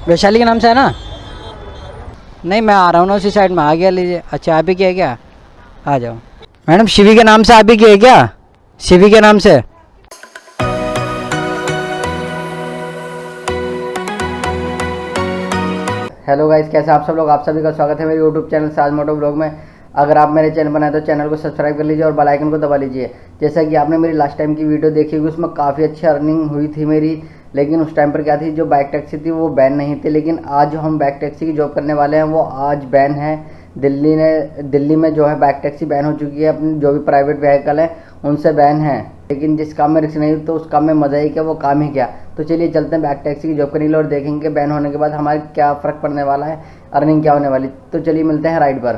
वैशाली के नाम से है ना? नहीं, मैं आ रहा हूँ ना उसी साइड में, आ गया लीजिए। अच्छा, आप ही किया क्या? आ जाओ। मैडम शिवी के नाम से आप ही किए क्या? शिवी के नाम से? हेलो गाइस, कैसे आप सब लोग? आप सभी का स्वागत है मेरे यूट्यूब चैनल साज मोटो ब्लॉग में। अगर आप मेरे चैनल बनाए तो चैनल को सब्सक्राइब कर लीजिए और बेल आइकन को दबा लीजिए। जैसा कि आपने मेरी लास्ट टाइम की वीडियो देखी होगी, उसमें काफ़ी अच्छी अर्निंग हुई थी मेरी। लेकिन उस टाइम पर क्या थी, जो बाइक टैक्सी थी वो बैन नहीं थी। लेकिन आज जो हम बाइक टैक्सी की जॉब करने वाले हैं वो आज बैन है। दिल्ली में जो है बाइक टैक्सी बैन हो चुकी है। अपनी जो भी प्राइवेट व्हीकल है उनसे बैन है। लेकिन जिस काम में रिस्क नहीं तो उस काम में मज़ा ही क्या, वो काम ही क्या। तो चलिए चलते हैं बाइक टैक्सी की जॉब करने के लिए और देखेंगे बैन होने के बाद हमारे क्या फ़र्क पड़ने वाला है, अर्निंग क्या होने वाली। तो चलिए मिलते हैं राइड पर।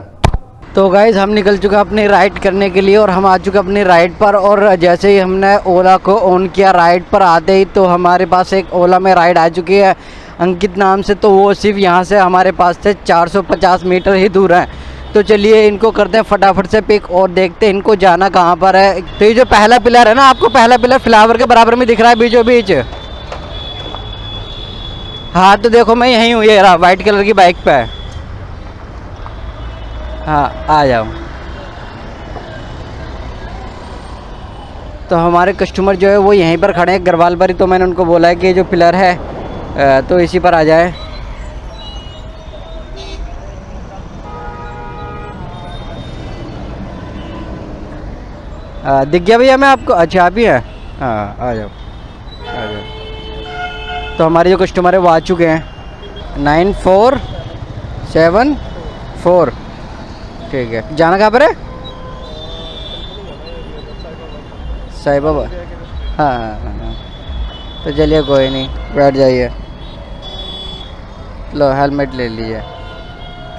तो गाइज़ हम निकल चुके हैं अपनी राइड करने के लिए और हम आ चुके हैं अपनी राइड पर। और जैसे ही हमने ओला को ऑन किया, राइड पर आते ही तो हमारे पास एक ओला में राइड आ चुकी है अंकित नाम से। तो वो सिर्फ यहाँ से हमारे पास से 450 मीटर ही दूर है। तो चलिए इनको करते हैं फटाफट से पिक और देखते हैं इनको जाना कहाँ पर है। तो ये जो पहला पिलर है ना, आपको पहला पिलर फ्लावर के बराबर में दिख रहा है बीचों बीच। हाँ तो देखो मैं यहीं हूँ, ये रहा वाइट कलर की बाइक पे। हाँ आ जाओ। तो हमारे कस्टमर जो है वो यहीं पर खड़े हैं गरवाल पर ही। तो मैंने उनको बोला है कि जो पिलर है तो इसी पर आ जाए। दिख गया भैया मैं आपको? अच्छा आप ही हैं? हाँ आ जाओ आ जाओ। तो हमारे जो कस्टमर है वो आ चुके हैं। 9474। ठीक है, जाना कहाँ पर है? साई बाबा। हाँ हाँ हाँ हाँ। तो चलिए कोई नहीं, बैठ जाइए। लो हेलमेट ले लीजिए।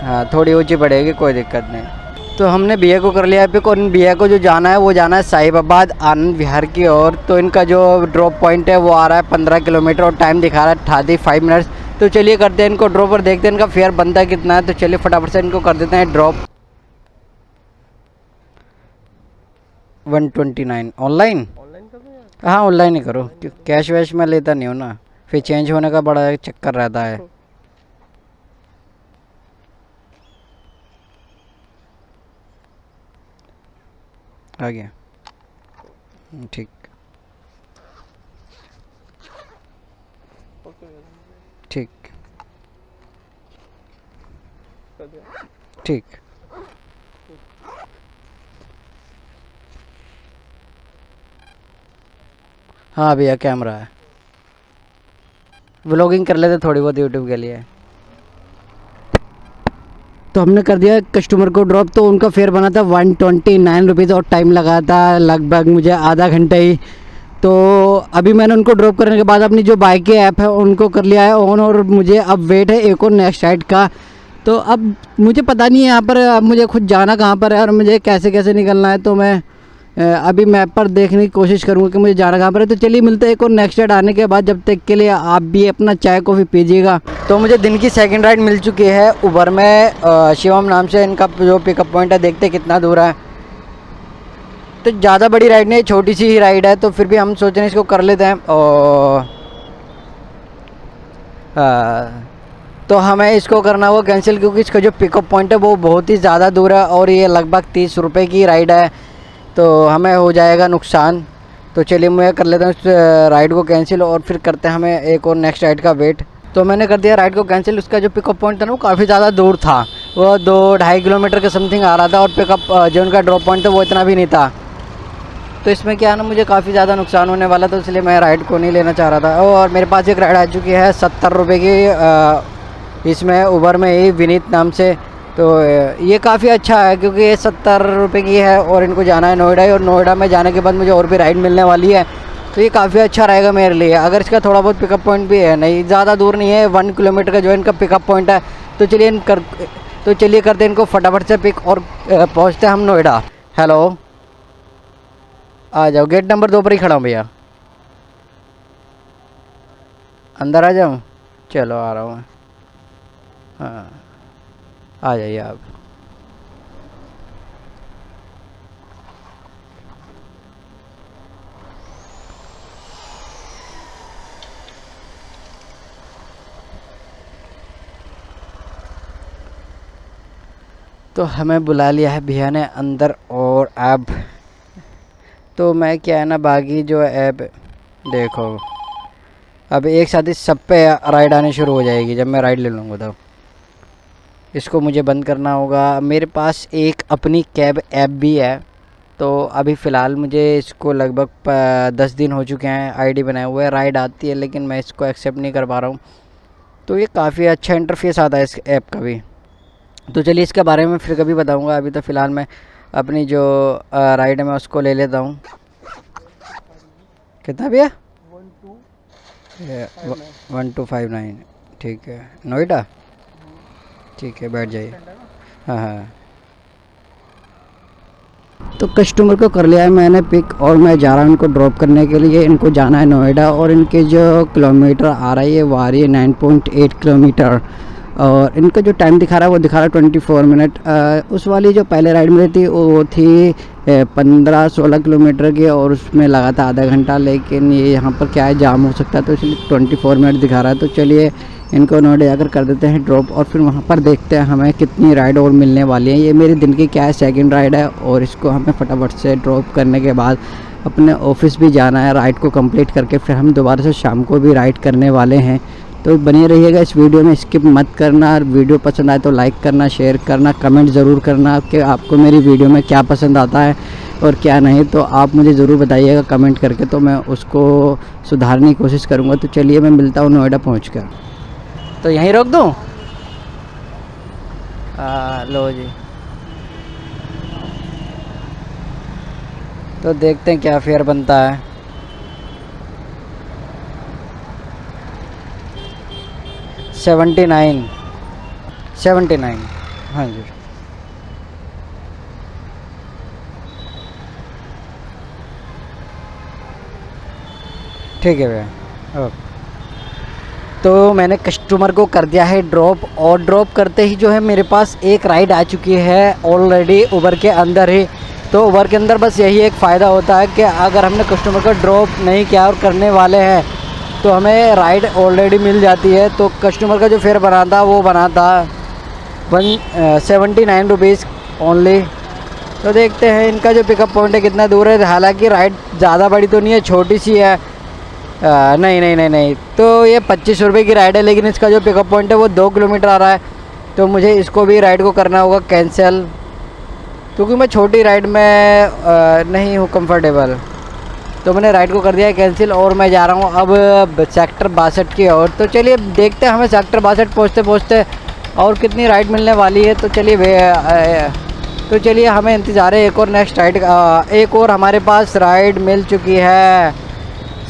हाँ थोड़ी ऊंची पड़ेगी, कोई दिक्कत नहीं। तो हमने बीए को कर लिया पिक और इन बीए को जो जाना है वो जाना है साहिबाबाद आनंद विहार की ओर। तो इनका जो ड्रॉप पॉइंट है वो आ रहा है 15 किलोमीटर और टाइम दिखा रहा है 35 मिनट्स। तो चलिए करते हैं इनको ड्रॉप और देखते हैं इनका फेयर बनता है कितना है। तो चलिए फटाफट से इनको कर देते हैं ड्रॉप। 129 ऑनलाइन। हाँ ऑनलाइन ही करो, कैश वैश में लेता नहीं हूँ ना, फिर चेंज होने का बड़ा चक्कर रहता है। आ गया। ठीक ठीक ठीक। हाँ भैया कैमरा है, व्लॉगिंग कर लेते थोड़ी बहुत यूट्यूब के लिए। तो हमने कर दिया कस्टमर को ड्रॉप। तो उनका फेयर बना था 129 रुपीज़ और टाइम लगा था लगभग मुझे आधा घंटा ही। तो अभी मैंने उनको ड्रॉप करने के बाद अपनी जो बाइक की ऐप है उनको कर लिया है ऑन और मुझे अब वेट है एक और नेक्स्ट राइड का। तो अब मुझे पता नहीं है यहाँ पर अब मुझे खुद जाना कहाँ पर है और मुझे कैसे कैसे निकलना है। तो मैं अभी मैप पर देखने की कोशिश करूँगा कि मुझे जाना कहाँ पर है। तो चलिए मिलते हैं एक और नेक्स्ट राइड आने के बाद। जब तक के लिए आप भी अपना चाय कॉफ़ी पीजिएगा। तो मुझे दिन की सेकंड राइड मिल चुकी है उबर में, शिवम नाम से इनका जो पिकअप पॉइंट है। देखते हैं कितना दूर है। तो ज़्यादा बड़ी राइड नहीं, छोटी सी ही राइड है। तो फिर भी हम सोच रहे हैं इसको कर लेते हैं। और तो हमें इसको करना वो कैंसिल, क्योंकि इसका जो पिकअप पॉइंट है वो बहुत ही ज़्यादा दूर है और ये लगभग 30 रुपये की राइड है। तो हमें हो जाएगा नुकसान। तो चलिए मैं कर लेता हूँ इस राइड को कैंसिल और फिर करते हैं हमें एक और नेक्स्ट राइड का वेट। तो मैंने कर दिया राइड को कैंसिल। उसका जो पिकअप पॉइंट था ना वो काफ़ी ज़्यादा दूर था, वो 2-2.5 किलोमीटर के समथिंग आ रहा था। और पिकअप जो उनका ड्रॉप पॉइंट था वो इतना भी नहीं था। तो इसमें क्या है ना, मुझे काफ़ी ज़्यादा नुकसान होने वाला, तो इसलिए मैं राइड को नहीं लेना चाह रहा था। और मेरे पास एक राइड आ चुकी है 70 रुपये की, इसमें उबर में ही विनीत नाम से। तो ये काफ़ी अच्छा है क्योंकि ये 70 रुपये की है और इनको जाना है नोएडा ही। और नोएडा में जाने के बाद मुझे और भी राइड मिलने वाली है। तो ये काफ़ी अच्छा रहेगा मेरे लिए। अगर इसका थोड़ा बहुत पिकअप पॉइंट भी है, नहीं ज़्यादा दूर नहीं है, 1 किलोमीटर का जो इनका पिकअप पॉइंट है। तो चलिए करते हैं इनको फटाफट से पिक और पहुँचते हैं हम नोएडा। हेलो आ जाओ, गेट नंबर 2 पर ही खड़ा हूँ भैया। अंदर आ जाऊँ? चलो आ रहा हूँ मैं। हाँ आ जाइए आप। तो हमें बुला लिया है भैया ने अंदर, और अब तो मैं क्या है ना, बाकी जो ऐप देखो अब एक साथ ही सब पे राइड आने शुरू हो जाएगी जब मैं राइड ले लूँगा। तो इसको मुझे बंद करना होगा। मेरे पास एक अपनी कैब ऐप भी है, तो अभी फ़िलहाल मुझे इसको लगभग 10 दिन हो चुके हैं आईडी बनाए हुए। राइड आती है लेकिन मैं इसको एक्सेप्ट नहीं कर पा रहा हूँ। तो ये काफ़ी अच्छा इंटरफेस आता है इस ऐप का भी। तो चलिए इसके बारे में फिर कभी बताऊँगा। अभी तो फ़िलहाल मैं अपनी जो राइड है मैं उसको ले लेता हूँ। कितना भैया? 1259। ठीक है, नोएडा। ठीक है, बैठ जाइए। हाँ हाँ। तो कस्टमर को कर लिया है मैंने पिक, और मैं जा रहा हूँ इनको ड्रॉप करने के लिए। इनको जाना है नोएडा, और इनके जो किलोमीटर आ रही है वो आ रही है 9.8 किलोमीटर, और इनका जो टाइम दिखा रहा है वो दिखा रहा है 24 मिनट। उस वाली जो पहले राइड मिली थी वो थी 15-16 किलोमीटर की, और उसमें लगा था आधा घंटा। लेकिन ये यहाँ पर क्या है, जाम हो सकता है, तो इसलिए 24 मिनट दिखा रहा है। तो चलिए इनको नोएडा जाकर कर देते हैं ड्रॉप, और फिर वहाँ पर देखते हैं हमें कितनी राइड और मिलने वाली है। ये मेरी दिन की क्या है, सेकंड राइड है, और इसको हमें फटाफट से ड्रॉप करने के बाद अपने ऑफिस भी जाना है। राइड को कंप्लीट करके फिर हम दोबारा से शाम को भी राइड करने वाले हैं। तो बने रहिएगा इस वीडियो में, स्किप मत करना। वीडियो पसंद आए तो लाइक करना, शेयर करना, कमेंट ज़रूर करना कि आपको मेरी वीडियो में क्या पसंद आता है और क्या नहीं। तो आप मुझे ज़रूर बताइएगा कमेंट करके, तो मैं उसको सुधारने की कोशिश करूँगा। तो चलिए मैं मिलता हूँ नोएडा पहुँचकर। तो यहीं रोक दूँ? लो जी। तो देखते हैं क्या फेयर बनता है। Seventy nine. हाँ जी। ठीक है भैया, ओके। तो मैंने कस्टमर को कर दिया है ड्रॉप, और ड्रॉप करते ही जो है मेरे पास एक राइड आ चुकी है ऑलरेडी उबर के अंदर ही। तो उबर के अंदर बस यही एक फ़ायदा होता है कि अगर हमने कस्टमर को ड्रॉप नहीं किया और करने वाले हैं तो हमें राइड ऑलरेडी मिल जाती है। तो कस्टमर का जो फेयर बना था वो बना था 179 रुपीज़ ओनली। तो देखते हैं इनका जो पिकअप पॉइंट है कितना दूर है। हालांकि राइड ज़्यादा बड़ी तो नहीं है, छोटी सी है। नहीं, तो ये 25 रुपये की राइड है, लेकिन इसका जो पिकअप पॉइंट है वो 2 किलोमीटर आ रहा है। तो मुझे इसको भी राइड को करना होगा कैंसिल, क्योंकि मैं छोटी राइड में नहीं हूँ कंफर्टेबल। तो मैंने राइड को कर दिया है कैंसिल, और मैं जा रहा हूँ अब सेक्टर 62 की ओर। तो चलिए देखते हैं हमें सेक्टर 62 पहुँचते और कितनी राइड मिलने वाली है। तो चलिए हमें इंतज़ार है एक और नेक्स्ट राइड का। एक और हमारे पास राइड मिल चुकी है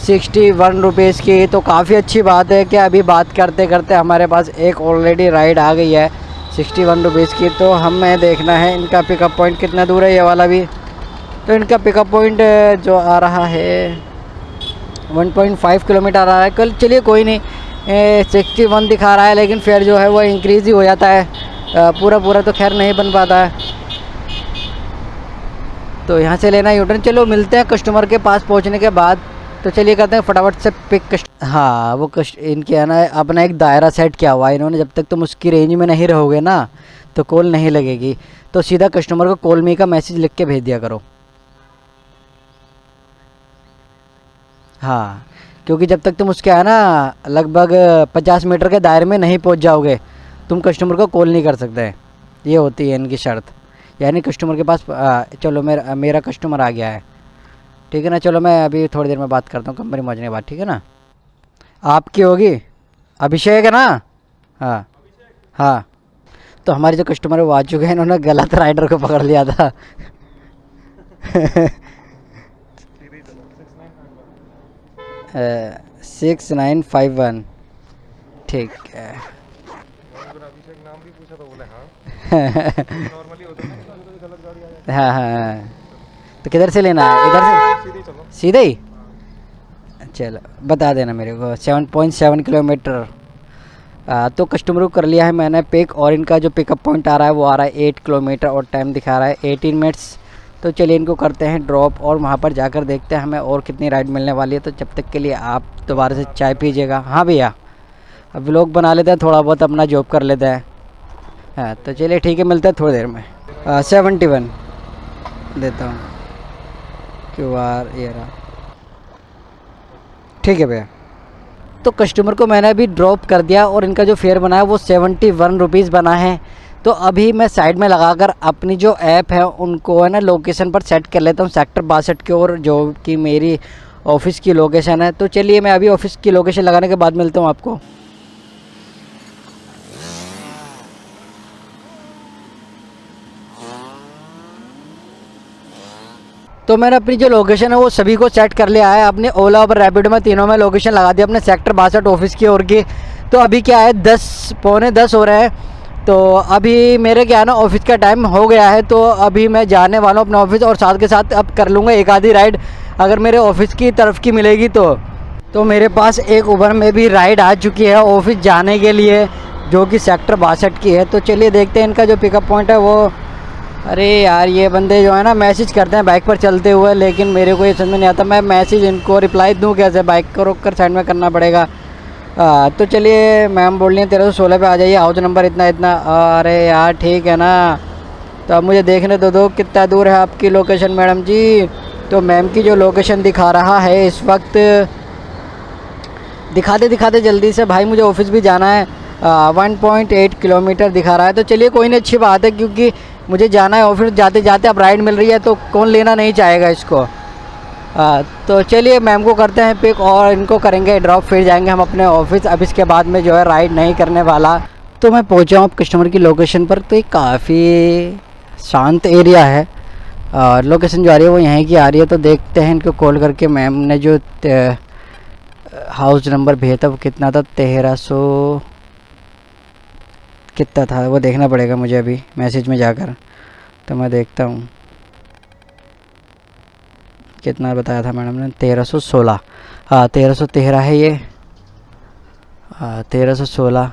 61 रुपीज़ की। तो काफ़ी अच्छी बात है कि अभी बात करते करते हमारे पास एक ऑलरेडी राइड आ गई है 61 रुपीज़ की। तो हमें देखना है इनका पिकअप पॉइंट कितना दूर है, ये वाला भी। तो इनका पिकअप पॉइंट जो आ रहा है 1.5 किलोमीटर आ रहा है। कल चलिए कोई नहीं, 61 दिखा रहा है, लेकिन फेयर जो है वो इंक्रीज़ ही हो जाता है। पूरा तो खैर नहीं बन पाता है। तो यहाँ से लेना यूटर्न। चलो मिलते हैं कस्टमर के पास पहुँचने के बाद। तो चलिए करते हैं फटाफट से पिक। हाँ, वो इनके है ना अपना एक दायरा सेट किया हुआ है इन्होंने। जब तक तुम उसकी रेंज में नहीं रहोगे ना तो कॉल नहीं लगेगी। तो सीधा कस्टमर को कॉल मी का मैसेज लिख के भेज दिया करो। हाँ, क्योंकि जब तक तुम उसके है ना लगभग 50 मीटर के दायरे में नहीं पहुंच जाओगे तुम कस्टमर को कॉल नहीं कर सकते। ये होती है इनकी शर्त। यानी कस्टमर के पास चलो मेरा कस्टमर आ गया है, ठीक है ना। चलो मैं अभी थोड़ी देर में बात करता हूँ कंपनी पहुँचने के बाद, ठीक है ना। आपकी होगी? अभिषेक है ना? हाँ। तो हमारे जो कस्टमर है वो आ चुके हैं। इन्होंने गलत राइडर को पकड़ लिया था। 6951। ठीक है। हाँ। तो किधर से लेना है? इधर से सीधे ही? चलो बता देना मेरे को। 7.7 किलोमीटर। तो कस्टमर को कर लिया है मैंने पिक, और इनका जो पिकअप पॉइंट आ रहा है वो आ रहा है 8 किलोमीटर, और टाइम दिखा रहा है 18 मिनट्स। तो चलिए इनको करते हैं ड्रॉप, और वहाँ पर जाकर देखते हैं हमें और कितनी राइड मिलने वाली है। तो जब तक के लिए आप दोबारा से चाय पीजिएगा। हाँ भैया, अब व्लॉग बना लेते हैं, थोड़ा बहुत अपना जॉब कर लेते हैं। हाँ तो चलिए ठीक है, मिलता है थोड़ी देर में। 71 देता हूँ, QR ये रहा। ठीक है भैया। तो कस्टमर को मैंने अभी ड्रॉप कर दिया और इनका जो फेयर बना है वो 71 रुपीज़ बना है। तो अभी मैं साइड में लगाकर अपनी जो ऐप है उनको है ना लोकेशन पर सेट कर लेता हूँ, सेक्टर 62 की ओर, जो कि मेरी ऑफिस की लोकेशन है। तो चलिए मैं अभी ऑफिस की लोकेशन लगाने के बाद मिलता हूँ आपको। तो मैंने अपनी जो लोकेशन है वो सभी को सेट कर लिया है, अपने ओला और रैपिडो में तीनों में लोकेशन लगा दी अपने सेक्टर 62 ऑफिस की ओर की। तो अभी क्या है 10 पौने 10 हो रहे हैं। तो अभी मेरे क्या है ना ऑफिस का टाइम हो गया है, तो अभी मैं जाने वाला हूँ अपने ऑफिस, और साथ के साथ अब कर लूँगा एक आधी राइड अगर मेरे ऑफिस की तरफ की मिलेगी तो मेरे पास एक उबर में भी राइड आ चुकी है ऑफिस जाने के लिए, जो कि सेक्टर 62 की है। तो चलिए देखते हैं इनका जो पिकअप पॉइंट है वो। अरे यार ये बंदे जो है ना मैसेज करते हैं बाइक पर चलते हुए, लेकिन मेरे को ये समझ में नहीं आता मैं मैसेज इनको रिप्लाई दूं कैसे, बाइक को रोक कर साइड में करना पड़ेगा। तो चलिए मैम बोल रही हैं 1316 पे आ जाइए, हाउस नंबर इतना इतना। अरे यार ठीक है ना, तो अब मुझे देखने दो कितना दूर है आपकी लोकेशन मैडम जी। तो मैम की जो लोकेशन दिखा रहा है इस वक्त, दिखाते दिखाते जल्दी से भाई मुझे ऑफिस भी जाना है। 1.8 किलोमीटर दिखा रहा है। तो चलिए कोई नहीं, अच्छी बात है, क्योंकि मुझे जाना है ऑफिस, जाते जाते अब राइड मिल रही है तो कौन लेना नहीं चाहेगा इसको। तो चलिए मैम को करते हैं पिक और इनको करेंगे ड्रॉप, फिर जाएंगे हम अपने ऑफिस। अब इसके बाद में जो है राइड नहीं करने वाला। तो मैं पहुंचा हूँ कस्टमर की लोकेशन पर। तो ये काफ़ी शांत एरिया है और लोकेशन जो आ रही है वो यहीं की आ रही है। तो देखते हैं इनको कॉल करके। मैम ने जो हाउस नंबर भेजा था वो कितना था, 1300 कितना था वो देखना पड़ेगा मुझे अभी मैसेज में जाकर। तो मैं देखता हूँ कितना बताया था मैडम ने, 1316। हाँ 1313 है ये। हाँ 1316।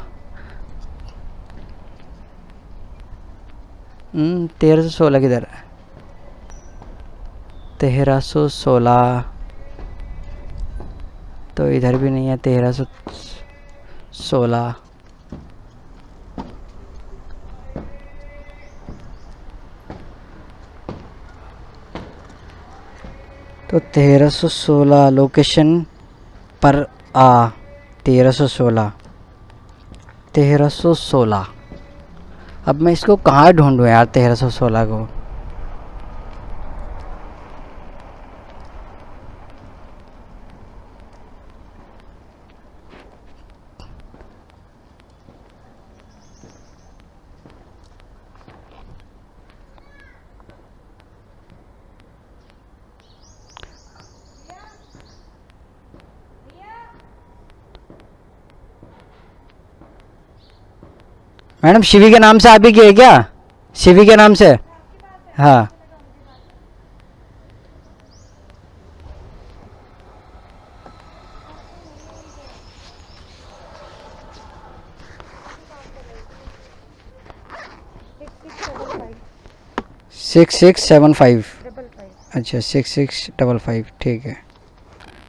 1316 किधर है, 1316 तो इधर भी नहीं है, 1316। तो 1316 लोकेशन पर 1316 1316। अब मैं इसको कहाँ ढूंढूं यार 1316 को। मैडम शिवी के नाम से आप ही की है क्या, शिवी के नाम से? हाँ 6675। अच्छा 6655, ठीक है,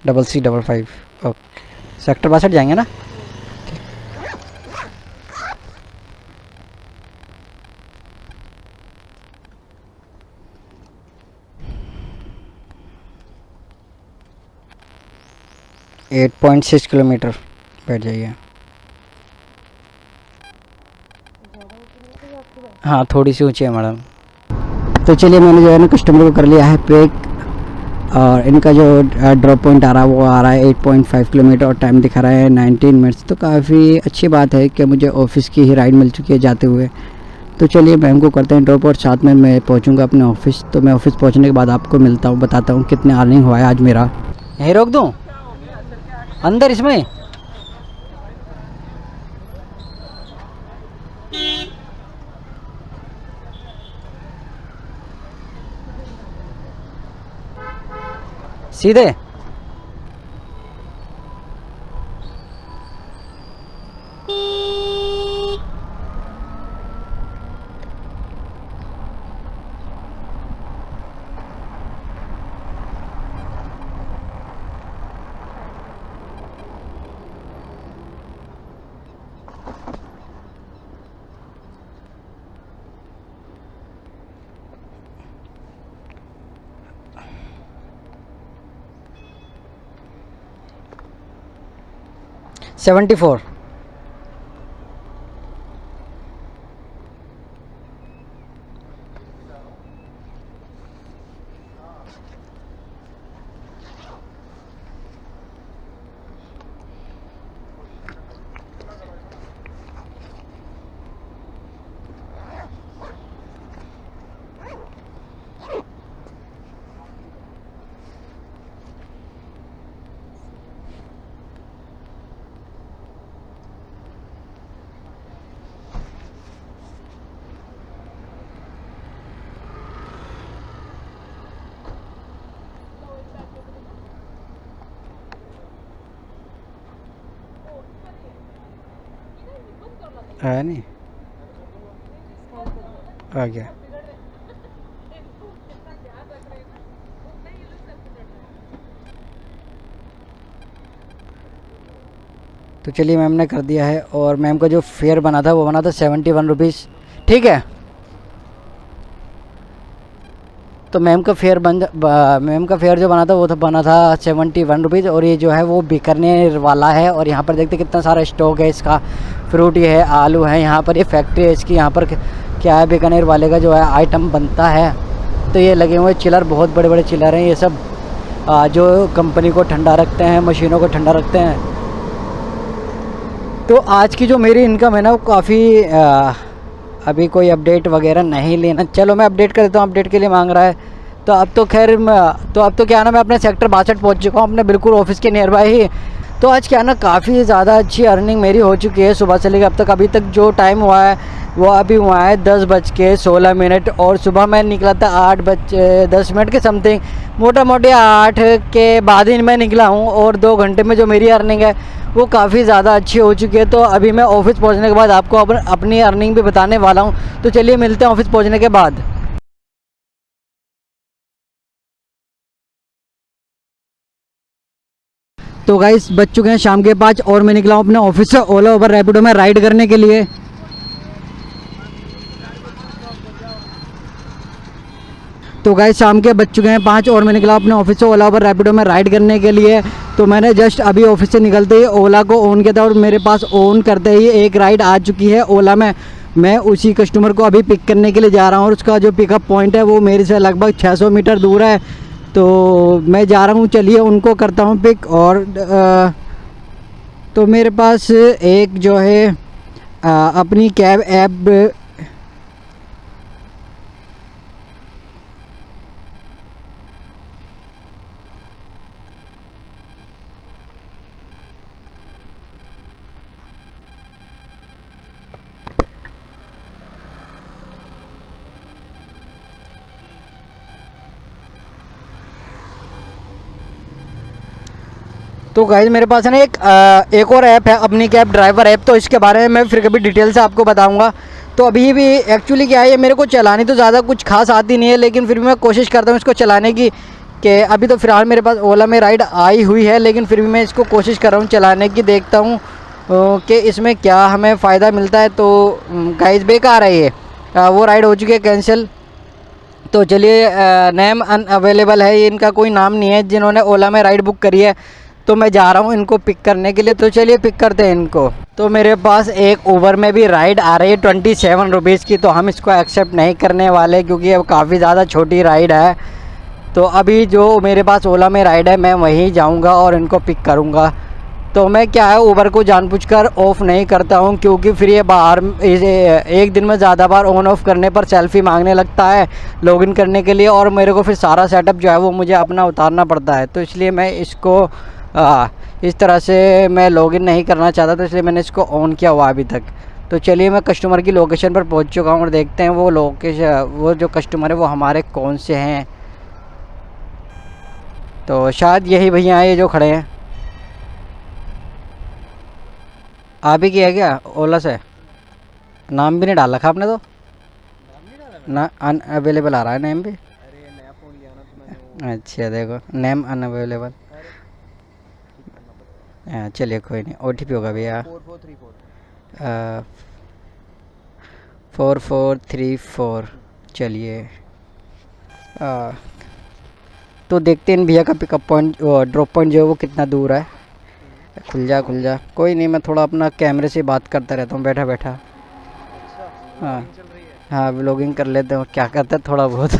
6655। ओके सेक्टर 62 जाएंगे ना। 8.6 किलोमीटर बैठ जाइए। हाँ थोड़ी सी ऊंची है मैडम। तो चलिए मैंने जो है ना कस्टमर को कर लिया है पिक, और इनका जो ड्रॉप पॉइंट आ रहा है वो आ रहा है 8.5 किलोमीटर और टाइम दिखा रहा है 19 मिनट्स। तो काफ़ी अच्छी बात है कि मुझे ऑफिस की ही राइड मिल चुकी है जाते हुए। तो चलिए मैम को करते हैं ड्रॉप और साथ में मैं पहुंचूंगा अपने ऑफिस। तो मैं ऑफिस पहुंचने के बाद आपको मिलता हूं, बताता हूं कितने अर्निंग हुआ है आज मेरा। यहीं रोक दूं अंदर इसमें? सीधे 74। है नहीं, आ गया। तो चलिए मैम ने कर दिया है, और मैम का जो फेयर बना था वो बना था 71 रुपीज़, ठीक है। तो मैम का फेयर जो बना था वो बना था 71 रुपीज़, और ये जो है वो बीकानेर वाला है। और यहाँ पर देखते कितना सारा स्टॉक है इसका, फ्रूट ये है, आलू है, यहाँ पर ये फैक्ट्री है इसकी। यहाँ पर क्या है, बीकानेर वाले का जो है आइटम बनता है। तो ये लगे हुए चिलर, बहुत बड़े बड़े चिलर हैं ये सब, जो कंपनी को ठंडा रखते हैं, मशीनों को ठंडा रखते हैं। तो आज की जो मेरी इनकम है ना वो काफ़ी, अभी कोई अपडेट वगैरह नहीं लेना, चलो मैं अपडेट कर देता हूँ, अपडेट के लिए मांग रहा है। तो अब तो खैर तो अब तो क्या ना, मैं अपने सेक्टर 62 पहुँच चुका हूँ, अपने बिल्कुल ऑफिस के नियर बाय ही। तो आज क्या ना, काफ़ी ज़्यादा अच्छी अर्निंग मेरी हो चुकी है सुबह से लेकर अब तक। अभी तक जो टाइम हुआ है वो अभी हुआ है 10:16, और सुबह मैं निकला था 8:10 के समथिंग, मोटा मोटी 8 के बाद ही मैं निकला हूँ। और 2 घंटे में जो मेरी अर्निंग है वो काफ़ी ज़्यादा अच्छी हो चुकी है। तो अभी मैं ऑफिस पहुँचने के बाद आपको अपनी अर्निंग भी बताने वाला हूँ। तो चलिए मिलते हैं ऑफिस पहुँचने के बाद। तो गाइस बज चुके हैं शाम के 5, और मैं निकला हूँ अपने ऑफिस से ओला उबर रैपिडो में राइड करने के लिए। तो गाइस शाम के बज चुके हैं 5, और मैं निकला अपने ऑफिस से ओला उबर रैपिडो में राइड करने के लिए। तो मैंने जस्ट अभी ऑफिस से निकलते ही ओला को ऑन किया था, और मेरे पास ऑन करते ही एक राइड आ चुकी है ओला में। मैं उसी कस्टमर को अभी पिक करने के लिए जा रहा हूँ, और उसका जो पिकअप पॉइंट है वो मेरे से लगभग 600 मीटर दूर है। तो मैं जा रहा हूँ, चलिए उनको करता हूँ पिक। और तो मेरे पास एक जो है अपनी कैब ऐप, तो गाइस मेरे पास है ना एक और ऐप है, अपनी कैब ड्राइवर ऐप। तो इसके बारे में मैं फिर कभी डिटेल से आपको बताऊंगा। तो अभी भी एक्चुअली क्या है, ये मेरे को चलानी तो ज़्यादा कुछ खास आती नहीं है, लेकिन फिर भी मैं कोशिश करता हूँ इसको चलाने की। कि अभी तो फ़िलहाल मेरे पास ओला में राइड आई हुई है, लेकिन फिर भी मैं इसको कोशिश कर रहा हूँ चलाने की, देखता हूँ कि इसमें क्या हमें फ़ायदा मिलता है। तो गाइस बेकार है ये, वो राइड हो चुकी है कैंसिल। तो चलिए, नेम अनअवेलेबल है, ये इनका कोई नाम नहीं है जिन्होंने ओला में राइड बुक करी है। तो मैं जा रहा हूँ इनको पिक करने के लिए। तो चलिए पिक करते हैं इनको। तो मेरे पास एक ऊबर में भी राइड आ रही है 27 रुपीज़ की। तो हम इसको एक्सेप्ट नहीं करने वाले, क्योंकि अब काफ़ी ज़्यादा छोटी राइड है। तो अभी जो मेरे पास ओला में राइड है मैं वहीं जाऊँगा और इनको पिक करूँगा। तो मैं क्या है, ऊबर को जानबूझकर ऑफ़ नहीं करता हूँ, क्योंकि फिर ये बाहर एक दिन में ज़्यादा बार ऑन ऑफ़ करने पर सेल्फ़ी मांगने लगता है लॉगिन करने के लिए, और मेरे को फिर सारा सेटअप जो है वो मुझे अपना उतारना पड़ता है। तो इसलिए मैं इसको इस तरह से मैं लॉगिन नहीं करना चाहता, तो इसलिए मैंने इसको ऑन किया हुआ अभी तक। तो चलिए मैं कस्टमर की लोकेशन पर पहुंच चुका हूं, और देखते हैं वो जो कस्टमर है वो हमारे कौन से हैं। तो शायद यही भैया हैं ये जो खड़े हैं। आप ही किया क्या ओला से? नाम भी नहीं डाल रखा आपने तो? ना अनअवेलेबल आ रहा है नेम भी। अच्छा देखो, नेम अनअवेलेबल। चलिए कोई नहीं, OTP होगा भैया 4434। चलिए तो देखते हैं भैया का पिकअप पॉइंट, ड्रॉप पॉइंट जो है वो कितना दूर है। खुल जा खुल जा। कोई नहीं, मैं थोड़ा अपना कैमरे से बात करता रहता हूँ बैठा बैठा। हाँ हाँ, व्लॉगिंग कर लेते हैं, क्या करते हैं थोड़ा बहुत।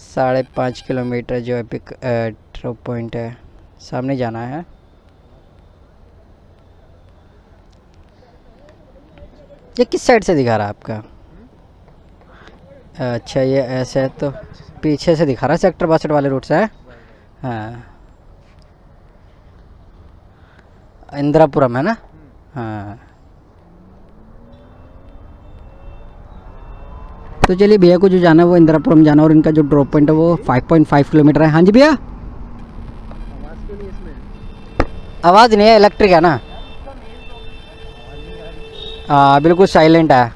5.5 किलोमीटर जो है पिक ड्रॉप पॉइंट है, सामने जाना है। ये किस साइड से दिखा रहा है आपका? अच्छा, ये ऐसे है तो पीछे से दिखा रहा है, सेक्टर 62 वाले रूट से है। हाँ, इंदिरापुरम है ना? हाँ, तो चलिए भैया को जो जाना है वो इंदिरापुरम जाना है, और इनका जो ड्रॉप पॉइंट है वो 5.5 किलोमीटर है। हाँ जी भैया। आवाज़ नहीं है, इलेक्ट्रिक है ना? हाँ बिल्कुल साइलेंट है।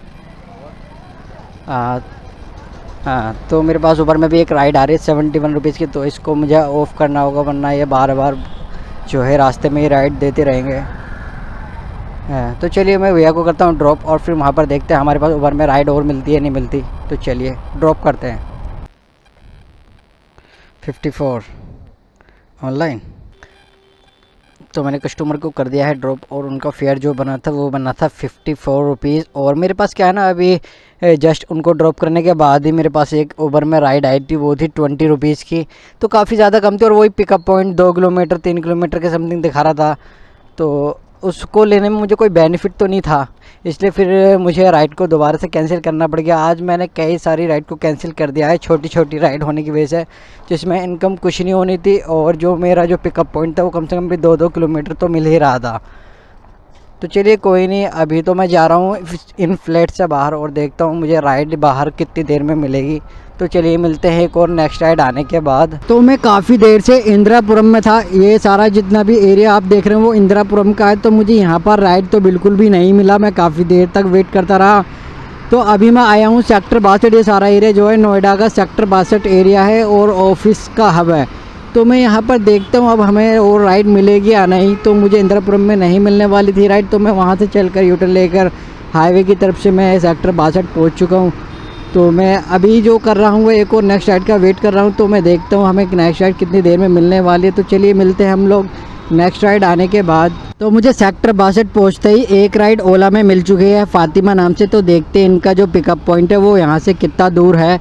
हाँ हाँ, तो मेरे पास ऊपर में भी एक राइड आ रही है 71 रुपीज़ की, तो इसको मुझे ऑफ़ करना होगा, वरना ये बार बार जो है रास्ते में ही राइड देते रहेंगे। हाँ, तो चलिए मैं भैया को करता हूँ ड्रॉप, और फिर वहाँ पर देखते हैं हमारे पास ऊबर में राइड और मिलती है नहीं मिलती। तो चलिए ड्रॉप करते हैं। 54 ऑनलाइन। तो मैंने कस्टमर को कर दिया है ड्रॉप, और उनका फेयर जो बना था वो बना था 54 रुपीज़। और मेरे पास क्या है ना, अभी जस्ट उनको ड्रॉप करने के बाद ही मेरे पास एक ऊबर में राइड आई थी, वो थी 20 रुपीज़ की, तो काफ़ी ज़्यादा कम थी, और वही पिकअप पॉइंट 2 किलोमीटर 3 किलोमीटर के समथिंग दिखा रहा था। तो उसको लेने में मुझे कोई बेनिफिट तो नहीं था, इसलिए फिर मुझे राइड को दोबारा से कैंसिल करना पड़ गया। आज मैंने कई सारी राइड को कैंसिल कर दिया है, छोटी छोटी राइड होने की वजह से, जिसमें इनकम कुछ नहीं होनी थी, और जो मेरा जो पिकअप पॉइंट था वो कम से कम भी 2-2 किलोमीटर तो मिल ही रहा था। तो चलिए कोई नहीं, अभी तो मैं जा रहा हूँ इन फ्लैट से बाहर, और देखता हूँ मुझे राइड बाहर कितनी देर में मिलेगी। तो चलिए मिलते हैं एक और नेक्स्ट राइड आने के बाद। तो मैं काफ़ी देर से इंदिरापुरम में था, ये सारा जितना भी एरिया आप देख रहे हैं वो इंदिरापुरम का है। तो मुझे यहाँ पर राइड तो बिल्कुल भी नहीं मिला, मैं काफ़ी देर तक वेट करता रहा। तो अभी मैं आया हूँ सेक्टर 62। ये सारा एरिया जो है नोएडा का सेक्टर 62 एरिया है, और ऑफिस का हब है। तो मैं यहाँ पर देखता हूँ अब हमें और राइड मिलेगी या नहीं। तो मुझे इंदिरापुरम में नहीं मिलने वाली थी राइड, तो मैं वहाँ से चलकर यूटर्न लेकर हाईवे की तरफ से मैं सेक्टर 62 पहुँच चुका हूँ। तो मैं अभी जो कर रहा हूँ वो एक और नेक्स्ट राइड का वेट कर रहा हूँ। तो मैं देखता हूँ हमें नेक्स्ट राइड कितनी देर में मिलने वाली है। तो चलिए मिलते हैं हम लोग नेक्स्ट राइड आने के बाद। तो मुझे सेक्टर 62 पहुँचते ही एक राइड ओला में मिल चुकी है फातिमा नाम से। तो देखते हैं इनका जो पिकअप पॉइंट है वो यहाँ से कितना दूर है,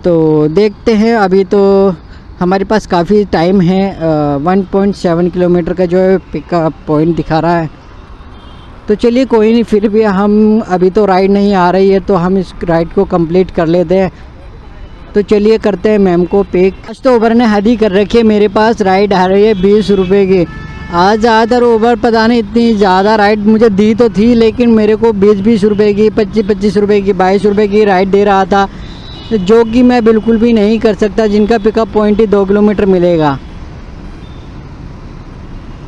तो देखते हैं। अभी तो हमारे पास काफ़ी टाइम है, 1.7 किलोमीटर का जो है पिकअप पॉइंट दिखा रहा है। तो चलिए कोई नहीं, फिर भी हम अभी तो राइड नहीं आ रही है, तो हम इस राइड को कंप्लीट कर लेते हैं। तो चलिए करते हैं मैम को पिक। आज तो ऊबर ने हद ही कर रखी है, मेरे पास राइड आ रही है 20 रुपये की। आज ज़्यादातर ऊबर पता नहीं इतनी ज़्यादा राइड मुझे दी तो थी, लेकिन मेरे को 20-20 रुपये की, 25-25 रुपये की, 22 रुपये की राइड दे रहा था, जो कि मैं बिल्कुल भी नहीं कर सकता, जिनका पिकअप पॉइंट ही 2 किलोमीटर मिलेगा।